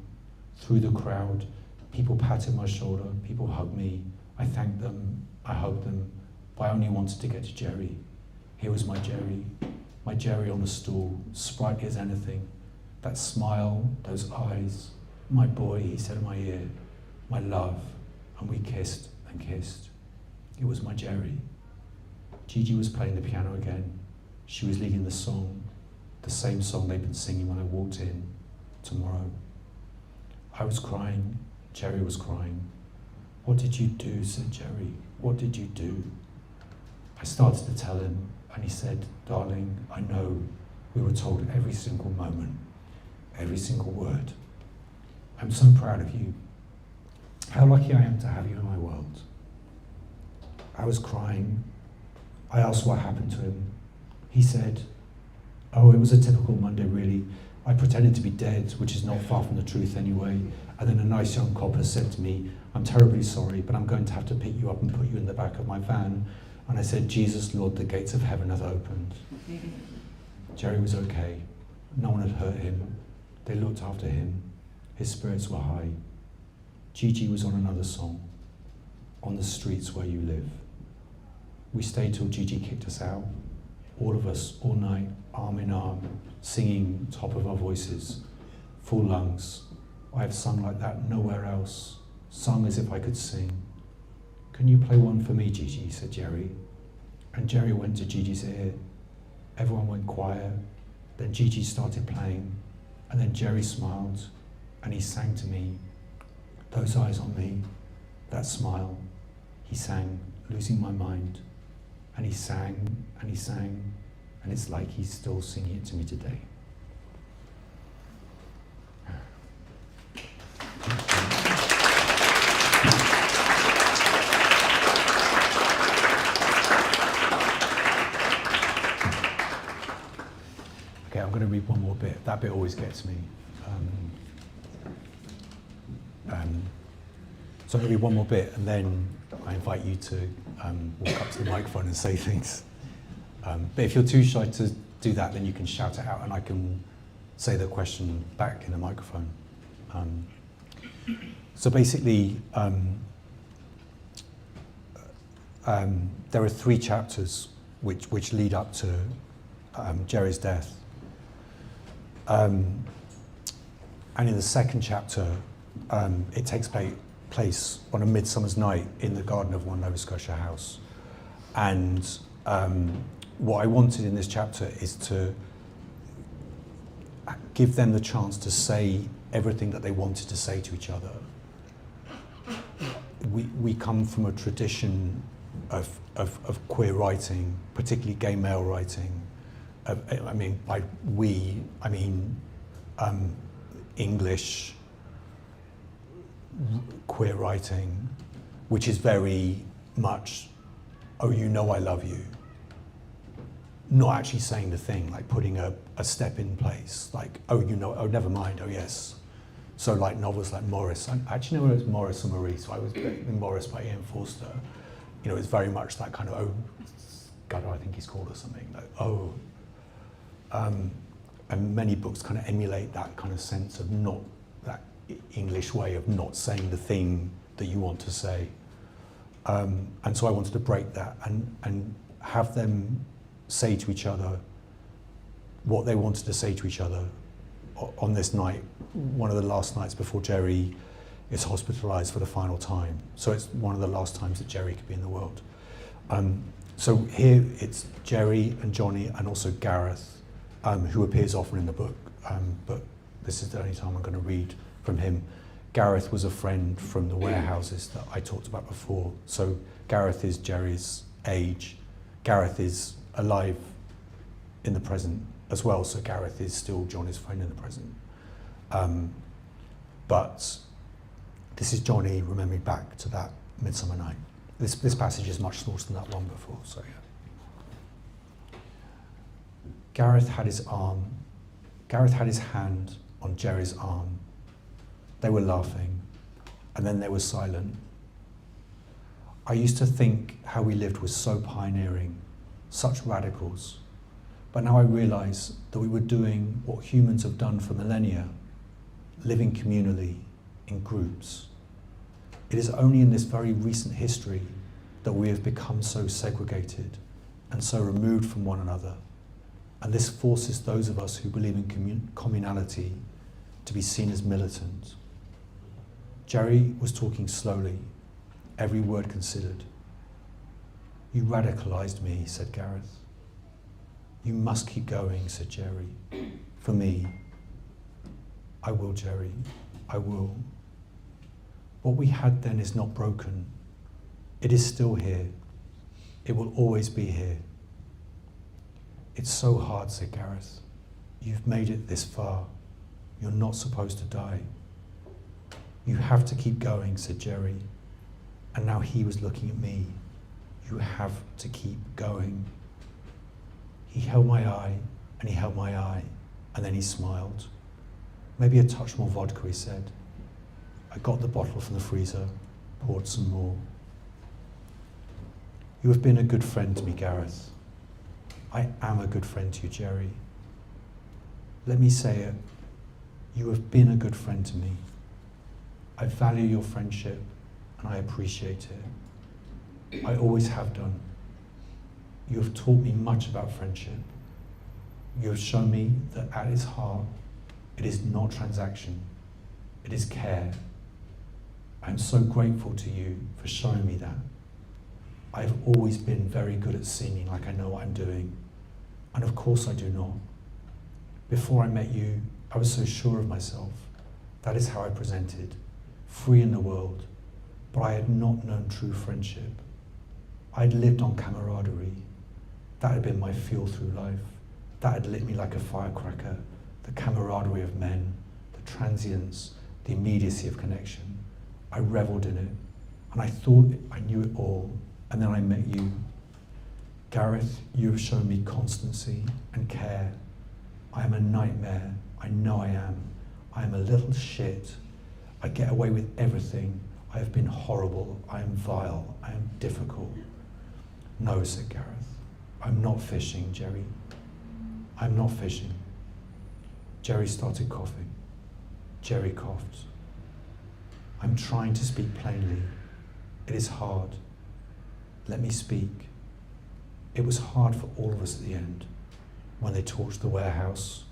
Through the crowd, people patted my shoulder, people hugged me. I thanked them, I hugged them, but I only wanted to get to Jerry. Here was my Jerry on a stool, sprightly as anything. That smile, those eyes. "My boy," he said in my ear, "my love," and we kissed and kissed. It was my Jerry. Gigi was playing the piano again. She was leading the song, the same song they'd been singing when I walked in, "Tomorrow." I was crying, Jerry was crying. "What did you do?" said Jerry. "What did you do?" I started to tell him, and he said, "Darling, I know we were told every single moment, every single word. I'm so proud of you. How lucky I am to have you in my world." I was crying. I asked what happened to him. He said, "Oh, it was a typical Monday, really. I pretended to be dead, which is not far from the truth anyway. And then a nice young copper said to me, 'I'm terribly sorry, but I'm going to have to pick you up and put you in the back of my van.' And I said, 'Jesus, Lord, the gates of heaven have opened.'" Jerry was okay. No one had hurt him. They looked after him. His spirits were high. Gigi was on another song, "On the Streets Where You Live." We stayed till Gigi kicked us out. All of us, all night, arm in arm, singing top of our voices, full lungs. I have sung like that nowhere else, sung as if I could sing. Can you play one for me, Gigi, said Jerry. And Jerry went to Gigi's ear. Everyone went quiet. Then Gigi started playing, and then Jerry smiled, and he sang to me. Those eyes on me, that smile. He sang, losing my mind. And he sang, and he sang, and it's like he's still singing it to me today. Okay, I'm going to read one more bit. That bit always gets me. So I'm going to read one more bit, and then I invite you to walk up to the microphone and say things. But if you're too shy to do that, then you can shout it out, and I can say the question back in the microphone. So basically, there are 3 chapters which lead up to Jerry's death. And in the second chapter, it takes place on a midsummer's night in the garden of one Nova Scotia House. And what I wanted in this chapter is to give them the chance to say everything that they wanted to say to each other. We come from a tradition of queer writing, particularly gay male writing. I mean, by we, I mean English queer writing, which is very much, oh, you know I love you. Not actually saying the thing, like putting a step in place, like, oh, you know, oh, never mind, oh, yes. So like novels like Morris, I actually know it was Morris or Marie, so I was in Morris by Ian Forster. You know, it's very much that kind of, oh, God, I think he's called or something, like, oh. And many books kind of emulate that kind of sense of not, that English way of not saying the thing that you want to say. And so I wanted to break that and have them say to each other what they wanted to say to each other on this night, one of the last nights before Jerry is hospitalized for the final time. So it's one of the last times that Jerry could be in the world. So here it's Jerry and Johnny and also Gareth, who appears often in the book, but this is the only time I'm going to read from him. Gareth was a friend from the warehouses that I talked about before. So Gareth is Jerry's age. Gareth is alive in the present as well, so Gareth is still Johnny's friend in the present. But this is Johnny remembering back to that midsummer night. This passage is much shorter than that one before, so yeah. Gareth had his hand on Jerry's arm. They were laughing, and then they were silent. I used to think how we lived was so pioneering, such radicals, but now I realize that we were doing what humans have done for millennia, living communally, in groups. It is only in this very recent history that we have become so segregated and so removed from one another, and this forces those of us who believe in communality to be seen as militant. Jerry was talking slowly, every word considered. You radicalized me, said Gareth. You must keep going, said Jerry. For me. I will, Jerry, I will. What we had then is not broken. It is still here. It will always be here. It's so hard, said Gareth. You've made it this far. You're not supposed to die. You have to keep going, said Jerry. And now he was looking at me. You have to keep going. He held my eye, and he held my eye, and then he smiled. Maybe a touch more vodka, he said. I got the bottle from the freezer, poured some more. You have been a good friend to me, Gareth. I am a good friend to you, Jerry. Let me say it. You have been a good friend to me. I value your friendship, and I appreciate it. I always have done. You have taught me much about friendship. You have shown me that at its heart, It is not transaction. It is care. I am so grateful to you for showing me that. I've always been very good at seeming like I know what I'm doing. And of course I do not. Before I met you, I was so sure of myself. That is how I presented, free in the world. But I had not known true friendship. I had lived on camaraderie. That had been my fuel through life. That had lit me like a firecracker. The camaraderie of men, the transience, the immediacy of connection. I reveled in it, and I thought I knew it all, and then I met you. Gareth, you have shown me constancy and care. I am a nightmare. I know I am. I am a little shit. I get away with everything. I have been horrible. I am vile. I am difficult. No, said Gareth. I'm not fishing, Jerry. I'm not fishing. Jerry started coughing. Jerry coughed. I'm trying to speak plainly. It is hard. Let me speak. It was hard for all of us at the end. When they torched the warehouse,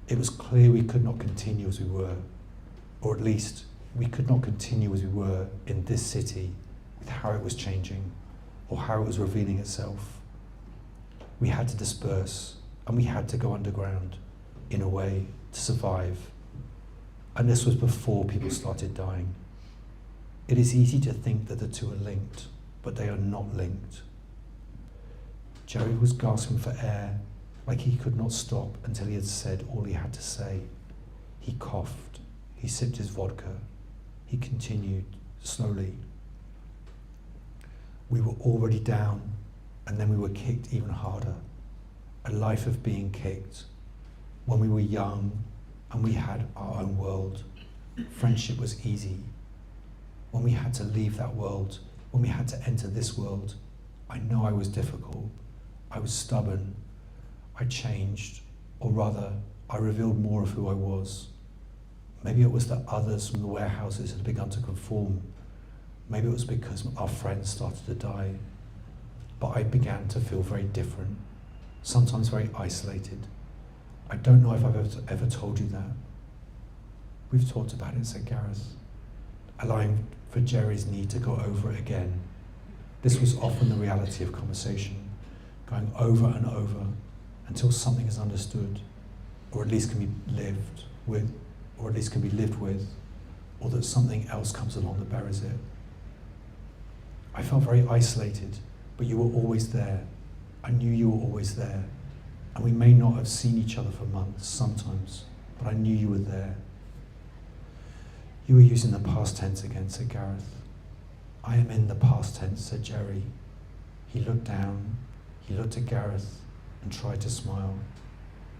it was clear we could not continue as we were, or at least we could not continue as we were in this city with how it was changing or how it was revealing itself. We had to disperse, and we had to go underground in a way to survive. And this was before people started dying. It is easy to think that the two are linked, but they are not linked. Jerry was gasping for air, like he could not stop until he had said all he had to say. He coughed. He sipped his vodka. He continued slowly. We were already down, and then we were kicked even harder. A life of being kicked. When we were young and we had our own world, friendship was easy. When we had to leave that world, when we had to enter this world, I know I was difficult. I was stubborn. I changed, or rather, I revealed more of who I was. Maybe it was that others from the warehouses had begun to conform. Maybe it was because our friends started to die. But I began to feel very different, sometimes very isolated. I don't know if I've ever told you that. We've talked about it, said Gareth, allowing for Jerry's need to go over it again. This was often the reality of conversation, going over and over until something is understood, or at least can be lived with, or that something else comes along that buries it. I felt very isolated, but you were always there. I knew you were always there. And we may not have seen each other for months, sometimes, but I knew you were there. You were using the past tense again, said Gareth. I am in the past tense, said Jerry. He looked down, he looked at Gareth and tried to smile.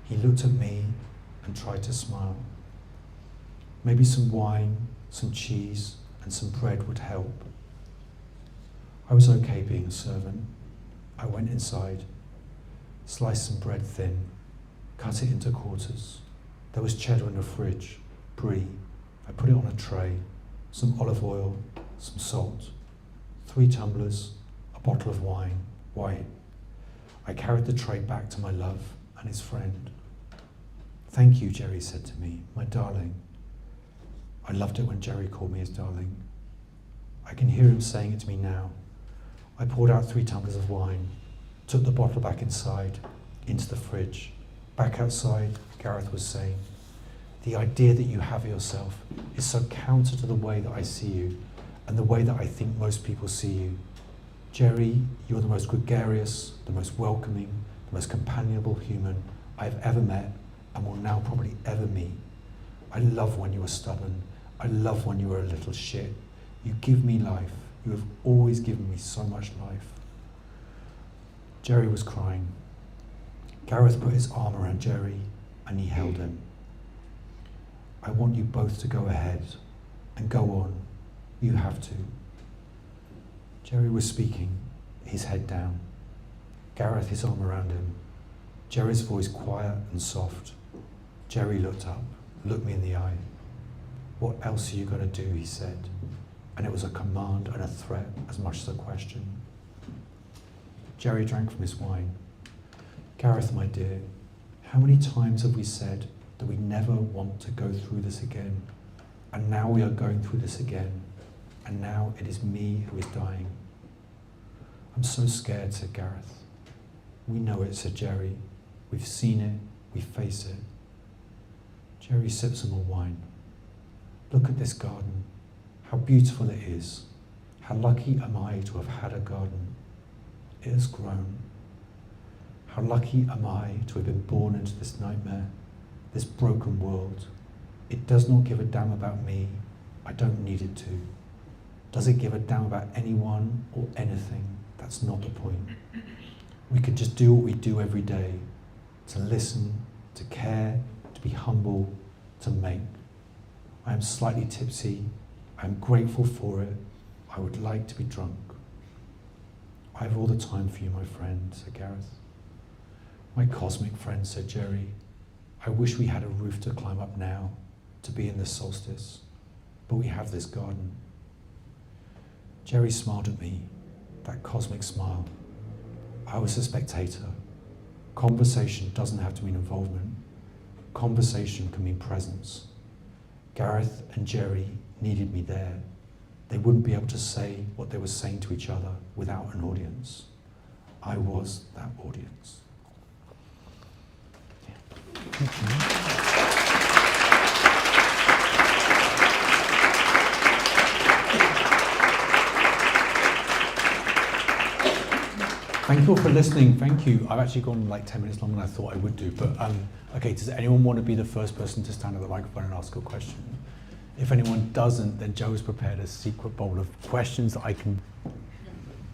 He looked at me and tried to smile. Maybe some wine, some cheese, and some bread would help. I was okay being a servant. I went inside, sliced some bread thin, cut it into quarters. There was cheddar in the fridge, brie. I put it on a tray, some olive oil, some salt, 3 tumblers, a bottle of wine, white. I carried the tray back to my love and his friend. Thank you, Jerry said to me, my darling. I loved it when Jerry called me his darling. I can hear him saying it to me now. I poured out 3 tumblers of wine, took the bottle back inside, into the fridge. Back outside, Gareth was saying, the idea that you have of yourself is so counter to the way that I see you and the way that I think most people see you. Jerry, you're the most gregarious, the most welcoming, the most companionable human I've ever met and will now probably ever meet. I love when you are stubborn. I love when you are a little shit. You give me life. You have always given me so much life. Jerry was crying. Gareth put his arm around Jerry and he held him. I want you both to go ahead and go on. You have to. Jerry was speaking, his head down. Gareth, his arm around him. Jerry's voice quiet and soft. Jerry looked up, looked me in the eye. What else are you going to do, he said. And it was a command and a threat as much as a question. Jerry drank from his wine. Gareth, my dear, how many times have we said, that we never want to go through this again. And now we are going through this again. And now it is me who is dying. I'm so scared, said Gareth. We know it, said Jerry. We've seen it, we face it. Jerry sipped some more wine. Look at this garden. How beautiful it is. How lucky am I to have had a garden. It has grown. How lucky am I to have been born into this nightmare, this broken world. It does not give a damn about me. I don't need it to. Does it give a damn about anyone or anything? That's not the point. We can just do what we do every day, to listen, to care, to be humble, to make. I am slightly tipsy. I am grateful for it. I would like to be drunk. I have all the time for you, my friend, said Gareth. My cosmic friend, said Jerry. I wish we had a roof to climb up now, to be in the solstice, but we have this garden. Jerry smiled at me, that cosmic smile. I was a spectator. Conversation doesn't have to mean involvement. Conversation can mean presence. Gareth and Jerry needed me there. They wouldn't be able to say what they were saying to each other without an audience. I was that audience. Thank you all for listening. Thank you. I've actually gone like 10 minutes longer than I thought I would do. But okay, does anyone want to be the first person to stand at the microphone and ask a question? If anyone doesn't, then Joe's prepared a secret bowl of questions that I can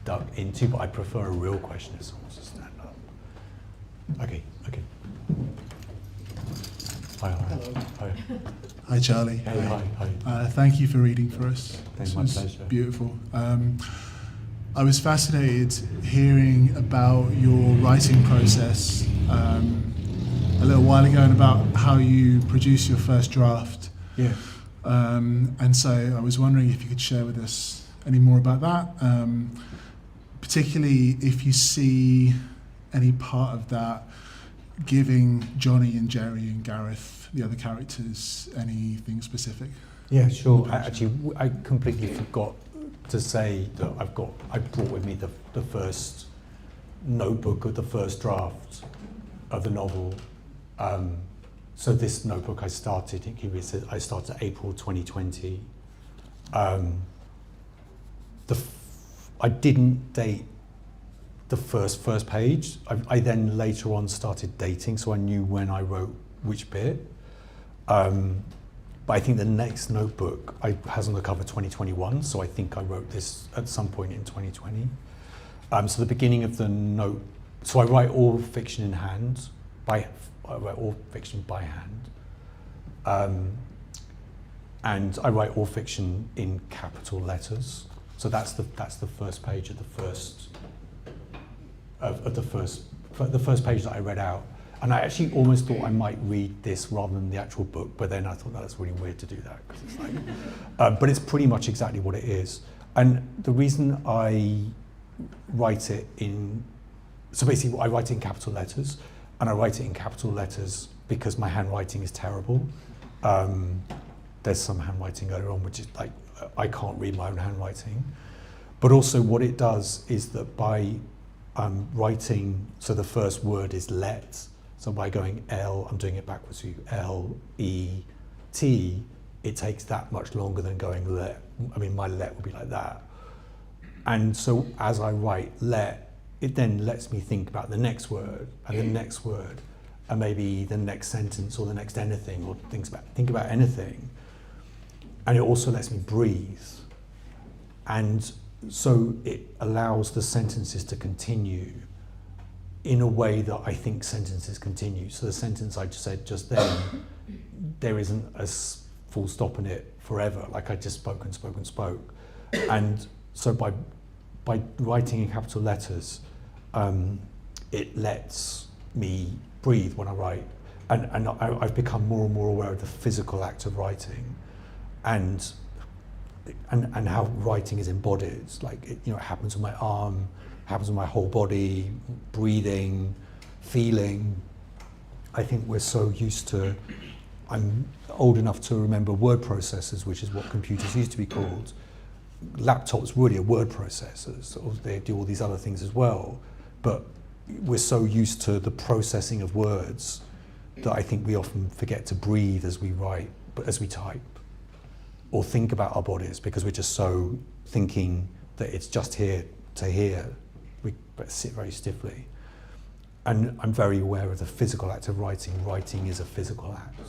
duck into, but I prefer a real question if someone wants to stand up. Okay. Hi. Hello. Hi. Hi, Charlie. Hey, hi. Thank you for reading for us. Thanks, my pleasure. Beautiful. I was fascinated hearing about your writing process a little while ago and about how you produce your first draft. Yeah. And so I was wondering if you could share with us any more about that, particularly if you see any part of that giving Johnny and Jerry and Gareth, the other characters, anything specific. Yeah, sure. I completely forgot to say that I brought with me the first notebook of the first draft of the novel. So this notebook I started April 2020. I didn't date the first page. I then later on started dating, so I knew when I wrote which bit. But I think the next notebook has on the cover 2021, so I think I wrote this at some point in 2020. So the beginning of the note, so I write all fiction in hand, I write all fiction by hand. And I write all fiction in capital letters. So that's the first page of the first page that I read out. And I actually almost thought I might read this rather than the actual book, but then I thought that's really weird to do that, because it's like, but it's pretty much exactly what it is. And the reason I write it so basically I write it in capital letters, and I write it in capital letters because my handwriting is terrible. There's some handwriting earlier on, which is like, I can't read my own handwriting. But also what it does is that by writing, so the first word is let, so by going L, I'm doing it backwards for you, L-E-T, it takes that much longer than going let. I mean, my let would be like that. And so as I write let, it then lets me think about the next word, and the next word, and maybe the next sentence, or the next anything, or think about anything. And it also lets me breathe. And so it allows the sentences to continue in a way that I think sentences continue. So the sentence I just said just then, there isn't a full stop in it forever. Like I just spoke and spoke and spoke. And so by writing in capital letters, it lets me breathe when I write. And I've become more and more aware of the physical act of writing, and how writing is embodied. Like it happens with my arm, happens with my whole body, breathing, feeling. I think we're so used to I'm old enough to remember word processors, which is what computers used to be called. Laptops really are word processors. They do all these other things as well, but we're so used to the processing of words that I think we often forget to breathe as we write, but as we type, or think about our bodies, because we're just so thinking that it's just here to here. We sit very stiffly. And I'm very aware of the physical act of writing. Writing is a physical act.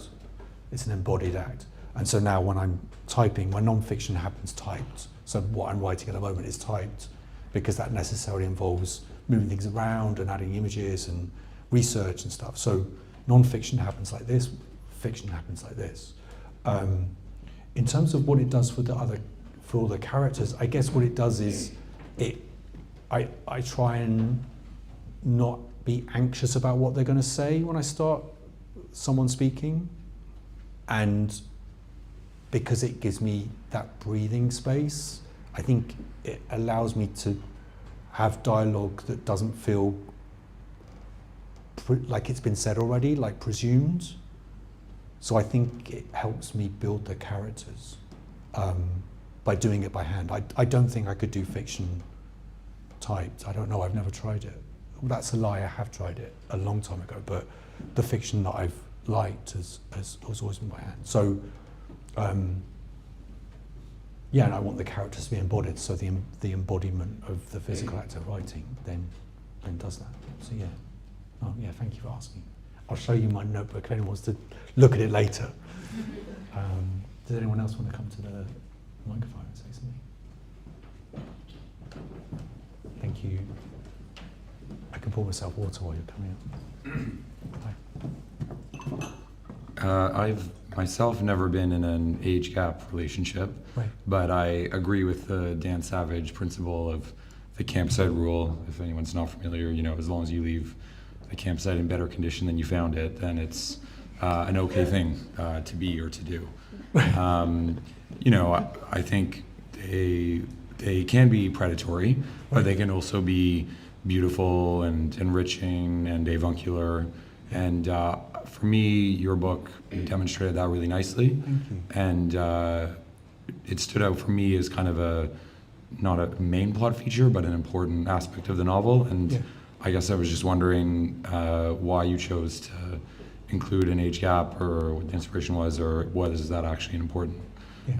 It's an embodied act. And so now when I'm typing, my non-fiction happens typed. So what I'm writing at the moment is typed, because that necessarily involves moving things around and adding images and research and stuff. So non-fiction happens like this, fiction happens like this. In terms of what it does for all the characters, I guess what it does is I try and not be anxious about what they're going to say when I start someone speaking, and because it gives me that breathing space, I think it allows me to have dialogue that doesn't feel like it's been said already, like presumed. So I think it helps me build the characters by doing it by hand. I don't think I could do fiction typed. I don't know, I've never tried it. Well, that's a lie, I have tried it a long time ago, but the fiction that I've liked has always been by hand. So, yeah, and I want the characters to be embodied, so the embodiment of the physical act of writing then does that. So yeah. Oh yeah, thank you for asking. I'll show you my notebook if anyone wants to look at it later. Does anyone else want to come to the microphone and say something? Thank you. I can pour myself water while you're coming up. Hi. I've myself never been in an age gap relationship, Right. but I agree with the Dan Savage principle of the campsite rule. If anyone's not familiar, as long as you leave the campsite in better condition than you found it, then it's an okay thing to be or to do. I think they can be predatory, but they can also be beautiful and enriching and avuncular. And for me, your book demonstrated that really nicely. Thank you. And it stood out for me as kind of not a main plot feature, but an important aspect of the novel. And Yeah. I guess I was just wondering why you chose to include an age gap, or what the inspiration was, or was that actually an important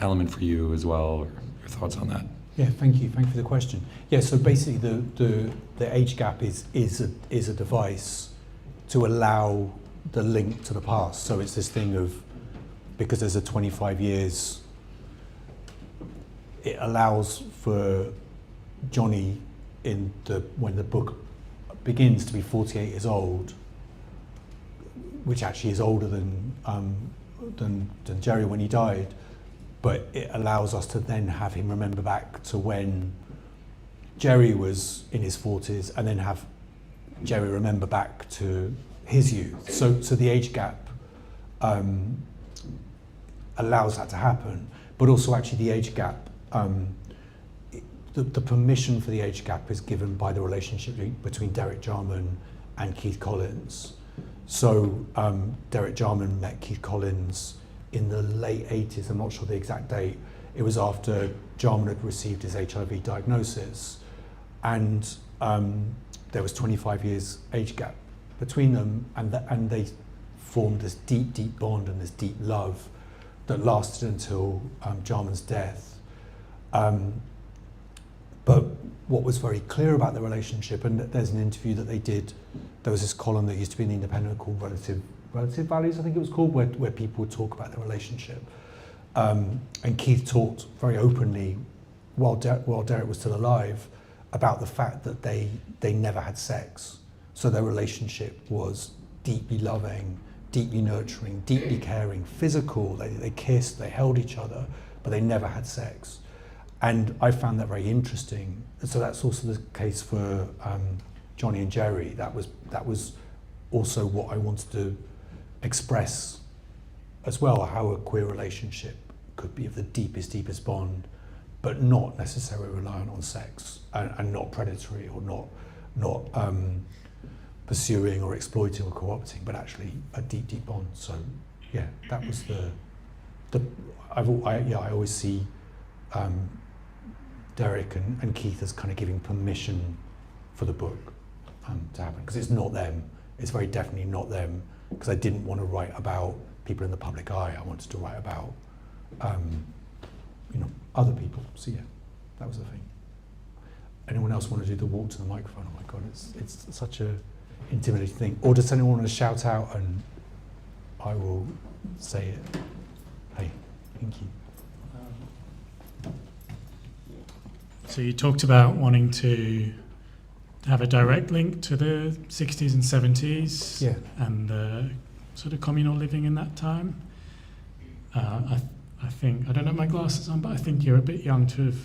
element for you as well, or your thoughts on that? Yeah, thank you. Thank you for the question. Yeah, so basically the age gap is a device to allow the link to the past. So it's this thing of, because there's a 25 years, it allows for Johnny when the book begins to be 48 years old, which actually is older than Jerry when he died, but it allows us to then have him remember back to when Jerry was in his 40s, and then have Jerry remember back to his youth. So the age gap allows that to happen, but also actually the age gap, the permission for the age gap is given by the relationship between Derek Jarman and Keith Collins. So Derek Jarman met Keith Collins in the late 80s, I'm not sure the exact date. It was after Jarman had received his HIV diagnosis, and there was 25 years age gap between them, and they formed this deep, deep bond and this deep love that lasted until Jarman's death. But what was very clear about the relationship, and there's an interview that they did, there was this column that used to be in the Independent called Relative Values, I think it was called, where people would talk about their relationship. And Keith talked very openly, while Derek was still alive, about the fact that they never had sex. So their relationship was deeply loving, deeply nurturing, deeply caring, physical. They kissed, they held each other, but they never had sex. And I found that very interesting. So that's also the case for Johnny and Jerry. That was also what I wanted to express as well, how a queer relationship could be of the deepest, deepest bond, but not necessarily reliant on sex, and not predatory, or not pursuing or exploiting or co-opting, but actually a deep, deep bond. So yeah, that was I always see Derek and Keith as kind of giving permission for the book to happen, because it's not them. It's very definitely not them, because I didn't want to write about people in the public eye. I wanted to write about other people. So yeah, that was the thing. Anyone else want to do the walk to the microphone? Oh my God, it's such a intimidating thing. Or does anyone want to shout out and I will say it? Hey, thank you. So you talked about wanting to have a direct link to the 60s and 70s, Yeah. and the sort of communal living in that time. I think, I don't have my glasses on, but I think you're a bit young to have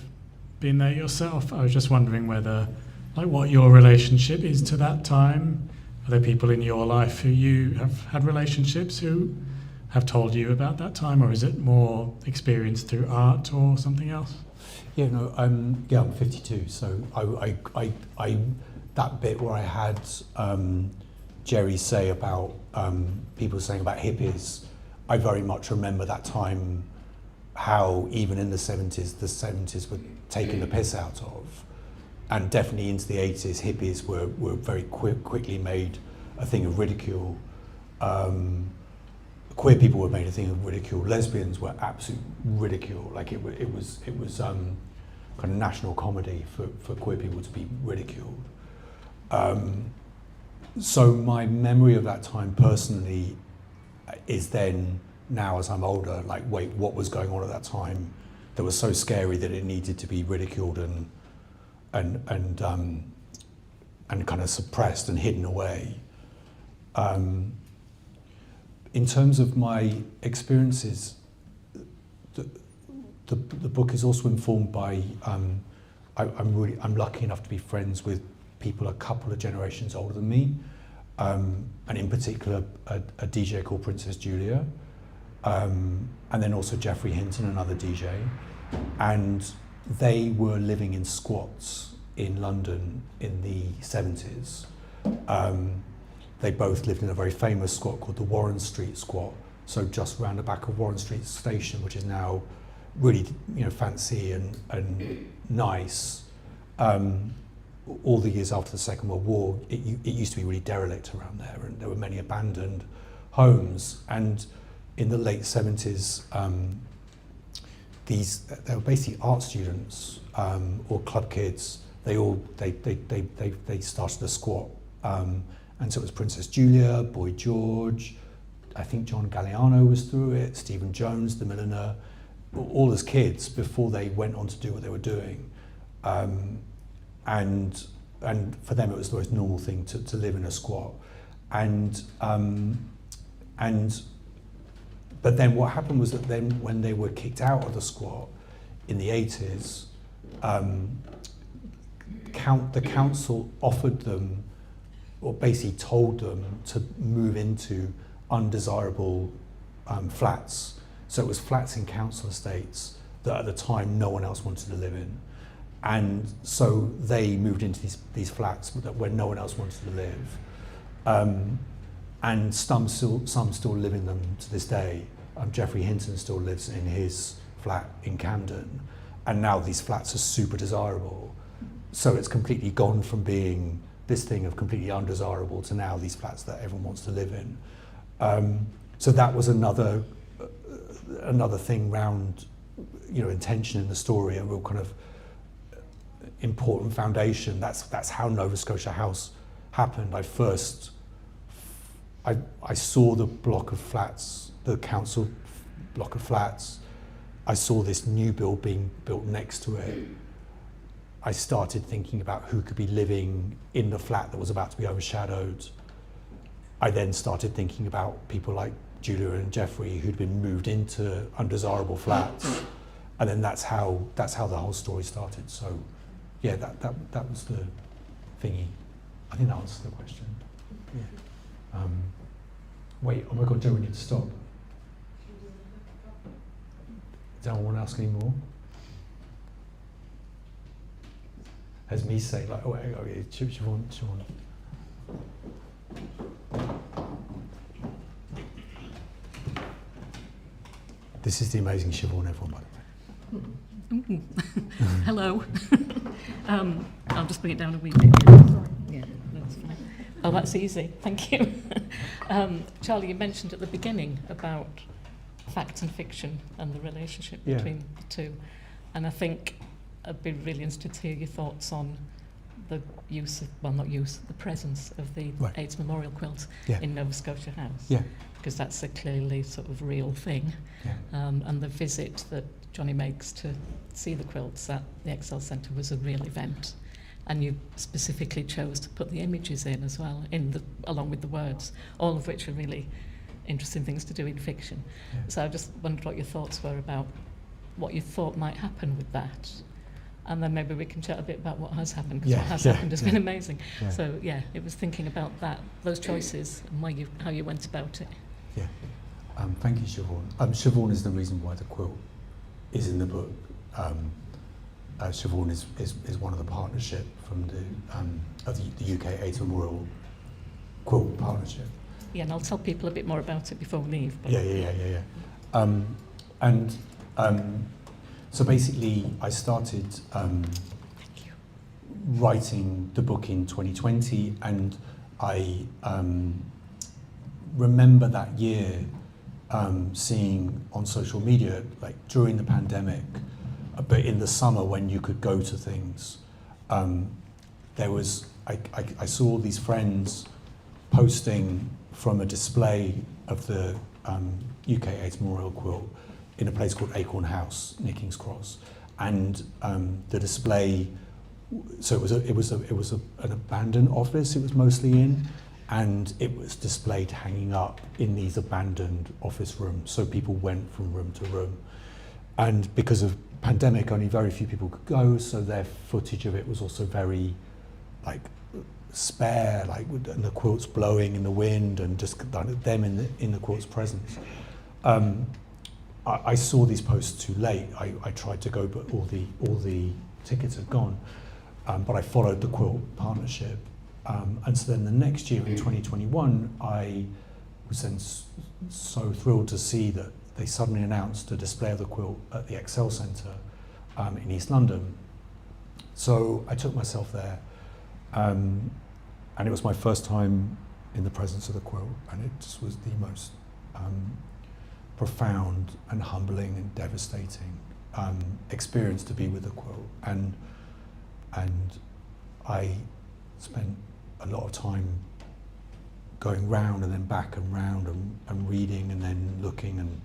been there yourself. I was just wondering whether, like, what your relationship is to that time. Are there people in your life who you have had relationships who have told you about that time, or is it more experienced through art or something else? Yeah, no, I'm 52, so I that bit where I had Jerry say about people saying about hippies, I very much remember that time, how even in the 70s were taken the piss out of, and definitely into the 80s, hippies were very quickly made a thing of ridicule. Queer people were made a thing of ridicule. Lesbians were absolute ridicule. Like it was kind of national comedy for queer people to be ridiculed. So my memory of that time personally is then, now as I'm older, like, wait, what was going on at that time that was so scary that it needed to be ridiculed and kind of suppressed and hidden away. In terms of my experiences, the book is also informed by, I'm lucky enough to be friends with people a couple of generations older than me, and in particular a DJ called Princess Julia, and then also Jeffrey Hinton, another DJ, and they were living in squats in London in the 70s. They both lived in a very famous squat called the Warren Street squat, so just round the back of Warren Street station, which is now really, fancy and nice. All the years after the Second World War, it used to be really derelict around there, and there were many abandoned homes. And in the late 70s, they were basically art students or club kids. They started a squat, and so it was Princess Julia, Boy George, I think John Galliano was through it, Stephen Jones, the milliner, all as kids before they went on to do what they were doing. And for them it was the most normal thing to live in a squat. But then what happened was that then when they were kicked out of the squat in the 80s, the council offered them, or basically told them, to move into undesirable flats. So it was flats in council estates that at the time no one else wanted to live in. And so they moved into these flats where no one else wanted to live. And some still live in them to this day. Jeffrey Hinton still lives in his flat in Camden. And now these flats are super desirable. So it's completely gone from being this thing of completely undesirable to now these flats that everyone wants to live in. So that was another thing round, intention in the story, a real kind of important foundation. That's how Nova Scotia House happened. I saw the block of flats, the council block of flats. I saw this new build being built next to it. I started thinking about who could be living in the flat that was about to be overshadowed. I then started thinking about people like Julia and Jeffrey who'd been moved into undesirable flats, and then that's how the whole story started. So, yeah, that was the thingy. I think that answers the question. Yeah. Wait, oh my God, Joe, we need to stop. Does anyone want to ask any more? As me say, like, oh, okay, Siobhan. This is the amazing Siobhan, everyone, by the way. Hello. I'll just bring it down a wee bit. Yeah, that's fine. Oh, that's easy. Thank you. Charlie, you mentioned at the beginning about fact and fiction and the relationship Yeah. between the two. And I think I'd be really interested to hear your thoughts on the use of, well, not use, the presence of the Right. AIDS memorial quilt Yeah. in Nova Scotia House. Yeah. Because that's a clearly sort of real thing. Yeah. And the visit that Johnny makes to see the quilts at the Excel Centre was a real event. And you specifically chose to put the images in as well, along with the words, all of which are really interesting things to do in fiction. Yeah. So I just wondered what your thoughts were about what you thought might happen with that. And then maybe we can chat a bit about what has happened, because what has happened has been amazing. Yeah. So yeah, it was thinking about that, those choices, and how you went about it. Yeah. Thank you, Siobhan. Siobhan is the reason why the quilt is in the book. Siobhan is one of the partnership from the UK AIDS Memorial Quilt Partnership. Yeah, and I'll tell people a bit more about it before we leave. But So basically, I started writing the book in 2020, and I remember that year seeing on social media, like during the pandemic, but in the summer when you could go to things, there was, I saw all these friends posting from a display of the UK AIDS Memorial Quilt in a place called Acorn House near King's Cross, and the display. So it was an abandoned office. It was mostly in, and it was displayed hanging up in these abandoned office rooms. So people went from room to room, and because of pandemic, only very few people could go. So their footage of it was also very, like, spare, like, and the quilts blowing in the wind, and just them in the quilt's presence. I saw these posts too late. I tried to go, but all the tickets had gone. But I followed the quilt partnership, and so then the next year in 2021, I was then so thrilled to see that they suddenly announced a display of the quilt at the Excel Centre in East London. So I took myself there, and it was my first time in the presence of the quilt, and it just was the most profound and humbling and devastating experience to be with the quilt, and I spent a lot of time going round and then back and round and reading and then looking and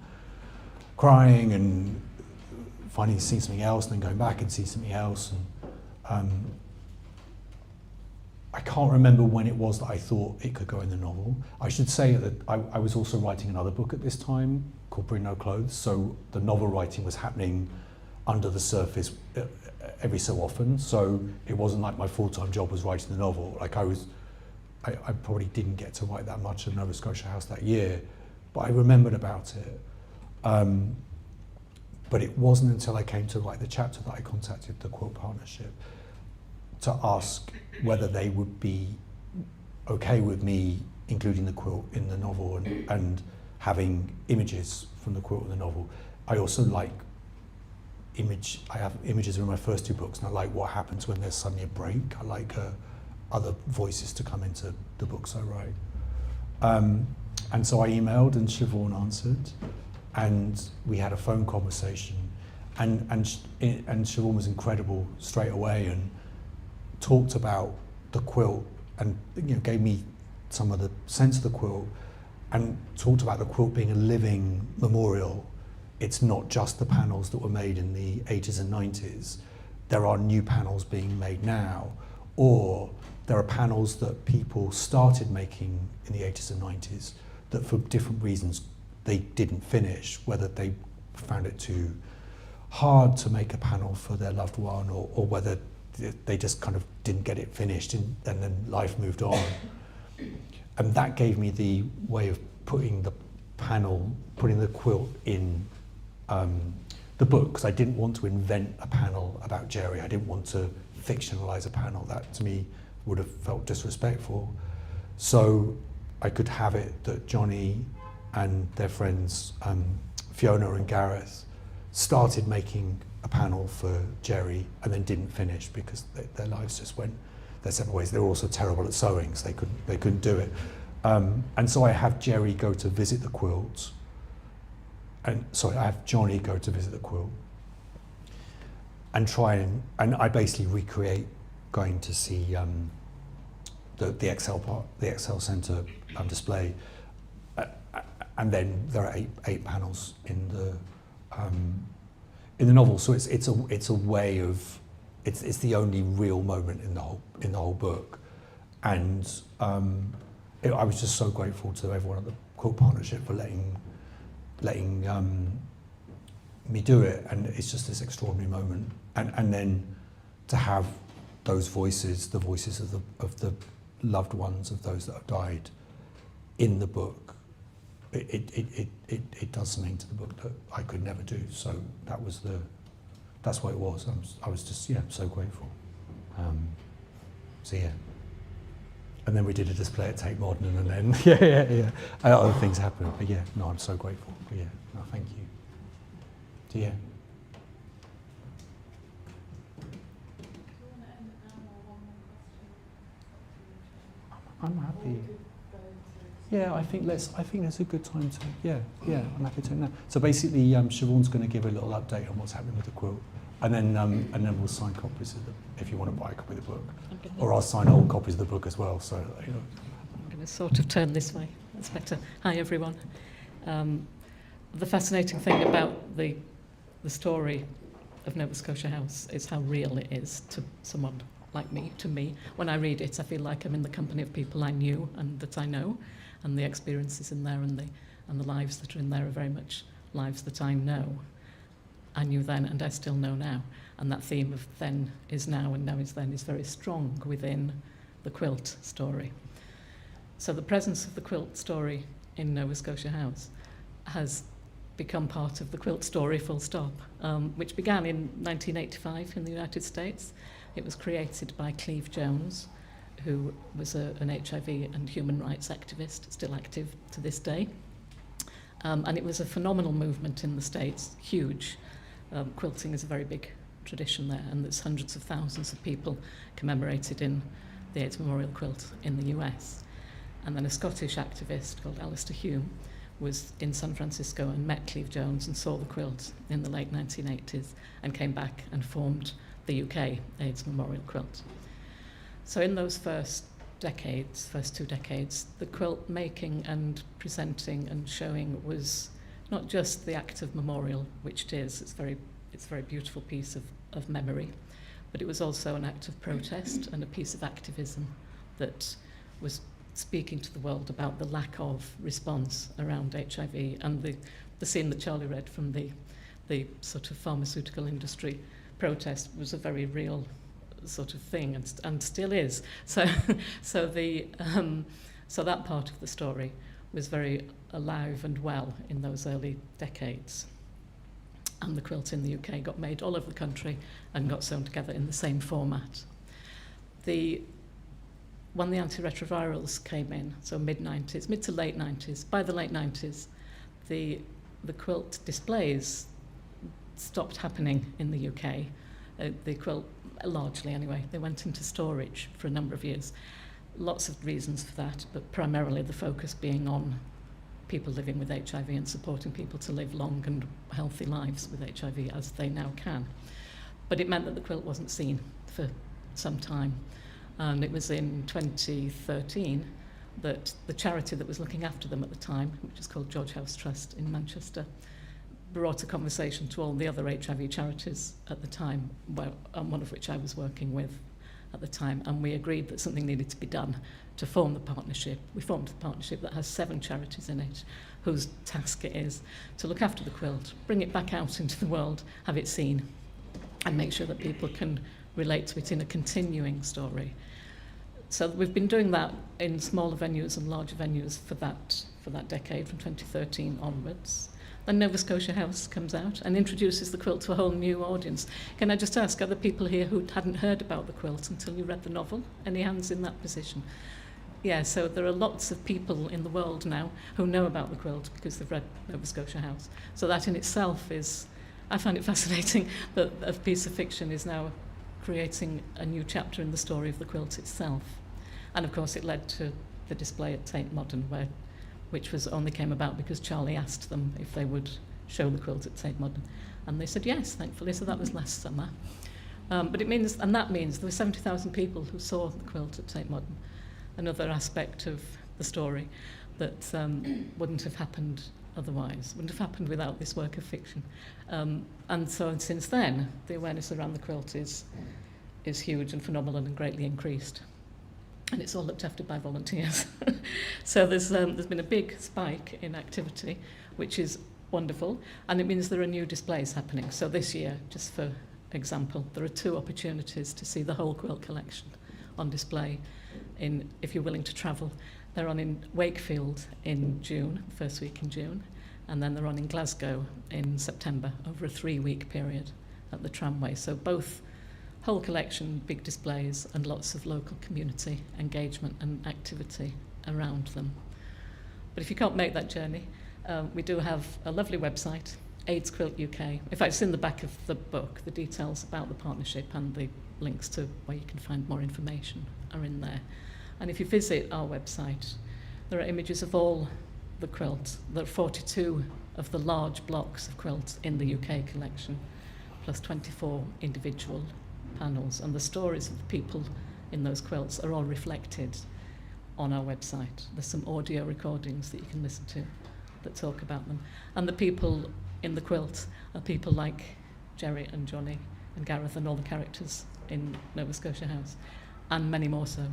crying and seeing something else and then going back and see something else, and I can't remember when it was that I thought it could go in the novel. I should say that I was also writing another book at this time called Bring No Clothes, so the novel writing was happening under the surface every so often, so it wasn't like my full-time job was writing the novel. Like I probably didn't get to write that much at Nova Scotia House that year, but I remembered about it. But it wasn't until I came to write the chapter that I contacted the Quilt Partnership to ask whether they would be okay with me including the quilt in the novel and having images from the quilt in the novel. I also like I have images in my first two books, and I like what happens when there's suddenly a break. I like other voices to come into the books I write. And so I emailed, and Siobhan answered, and we had a phone conversation, and Siobhan was incredible straight away, and talked about the quilt, and gave me some of the sense of the quilt, and talked about the quilt being a living memorial. It's not just the panels that were made in the 80s and 90s. There are new panels being made now, or there are panels that people started making in the 80s and 90s that for different reasons they didn't finish, whether they found it too hard to make a panel for their loved one, or whether they just kind of didn't get it finished and then life moved on. And that gave me the way of putting the quilt in the book, because I didn't want to invent a panel about Jerry. I didn't want to fictionalize a panel. That to me would have felt disrespectful. So I could have it that Johnny and their friends Fiona and Gareth started making a panel for Jerry and then didn't finish because their lives just went their separate ways. They were also terrible at sewing, so they couldn't do it. And so I have Jerry go to visit the quilt. I have Johnny go to visit the quilt and and I basically recreate going to see the Excel Centre display, and then there are eight panels in the novel. So it's a way of it's the only real moment in the whole book, and I was just so grateful to everyone at the Quilt Partnership for letting me do it, and it's just this extraordinary moment, and then to have those voices, the voices of the loved ones of those that have died in the book, it does something to the book that I could never do. So that's what it was. I was just so grateful. And then we did a display at Tate Modern, and then other things happened. But I'm so grateful. But thank you. So I'm happy. I think that's a good time to. I'm happy to now. So basically, Siobhan's going to give a little update on what's happening with the quilt, and then we'll sign copies of them if you want to buy a copy of the book, or I'll sign old copies of the book as well. So I'm going to sort of turn this way. That's better. Hi everyone. The fascinating thing about the story of Nova Scotia House is how real it is to someone like me. To me, when I read it, I feel like I'm in the company of people I knew and that I know, and the experiences in there and the lives that are in there are very much lives that I know. I knew then and I still know now. And that theme of then is now and now is then is very strong within the quilt story. So the presence of the quilt story in Nova Scotia House has become part of the quilt story, full stop, which began in 1985 in the United States. It was created by Cleve Jones, who was an HIV and human rights activist, still active to this day. And it was a phenomenal movement in the States, huge. Quilting is a very big tradition there, and there's hundreds of thousands of people commemorated in the AIDS Memorial Quilt in the US. And then a Scottish activist called Alistair Hume was in San Francisco and met Cleve Jones and saw the quilt in the late 1980s and came back and formed the UK AIDS Memorial Quilt. So in those first two decades, the quilt making and presenting and showing was not just the act of memorial, which it is, it's a very beautiful piece of memory, but it was also an act of protest and a piece of activism that was speaking to the world about the lack of response around HIV, and the scene that Charlie read from the sort of pharmaceutical industry protest was a very real sort of thing, and still is. So that part of the story was very alive and well in those early decades. And the quilt in the UK got made all over the country and got sewn together in the same format. When the antiretrovirals came in, so mid to late 90s, by the late 90s, the quilt displays stopped happening in the UK. The quilt, largely anyway, they went into storage for a number of years. Lots of reasons for that, but primarily the focus being on people living with HIV and supporting people to live long and healthy lives with HIV as they now can. But it meant that the quilt wasn't seen for some time. And it was in 2013 that the charity that was looking after them at the time, which is called George House Trust in Manchester, brought a conversation to all the other HIV charities at the time, one of which I was working with at the time, and we agreed that something needed to be done to form the partnership. We formed a partnership that has 7 charities in it, whose task it is to look after the quilt, bring it back out into the world, have it seen, and make sure that people can relate to it in a continuing story. So we've been doing that in smaller venues and larger venues for that decade, from 2013 onwards. Then Nova Scotia House comes out and introduces the quilt to a whole new audience. Can I just ask, are there people here who hadn't heard about the quilt until you read the novel? Any hands in that position? Yeah, so there are lots of people in the world now who know about the quilt because they've read Nova Scotia House. So that in itself is, I find it fascinating that a piece of fiction is now creating a new chapter in the story of the quilt itself. And of course it led to the display at Tate Modern, which only came about because Charlie asked them if they would show the quilt at Tate Modern. And they said yes, thankfully, so that was last summer. But it means, and that means there were 70,000 people who saw the quilt at Tate Modern. Another aspect of the story that wouldn't have happened otherwise, wouldn't have happened without this work of fiction. And so since then, the awareness around the quilt is huge and phenomenal and greatly increased. And it's all looked after by volunteers. So there's been a big spike in activity, which is wonderful, and it means there are new displays happening. So this year, just for example, there are 2 opportunities to see the whole quilt collection on display if you're willing to travel. They're on in Wakefield in June, first week in June, and then they're on in Glasgow in September over a 3-week period at the tramway. So both whole collection, big displays, and lots of local community engagement and activity around them. But if you can't make that journey, we do have a lovely website, AIDS Quilt UK. In fact, it's in the back of the book. The details about the partnership and the links to where you can find more information are in there. And if you visit our website, there are images of all the quilts. There are 42 of the large blocks of quilts in the UK collection, plus 24 individual panels. And the stories of the people in those quilts are all reflected on our website. There's some audio recordings that you can listen to that talk about them. And the people in the quilt are people like Jerry and Johnny and Gareth and all the characters in Nova Scotia House, and many more so.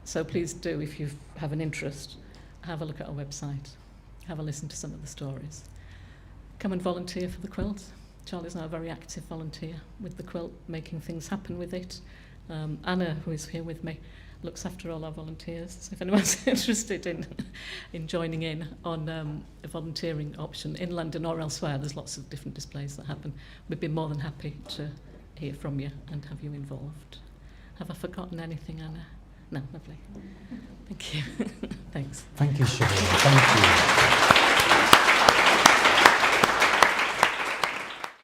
So please do, if you have an interest, have a look at our website, have a listen to some of the stories. Come and volunteer for the quilt. Charlie's now a very active volunteer with the quilt, making things happen with it. Anna, who is here with me, looks after all our volunteers. So if anyone's interested in joining in on a volunteering option in London or elsewhere, there's lots of different displays that happen. We'd be more than happy to hear from you and have you involved. Have I forgotten anything, Anna? No, lovely. Thank you. Thanks. Thank you, Siobhan. Thank you.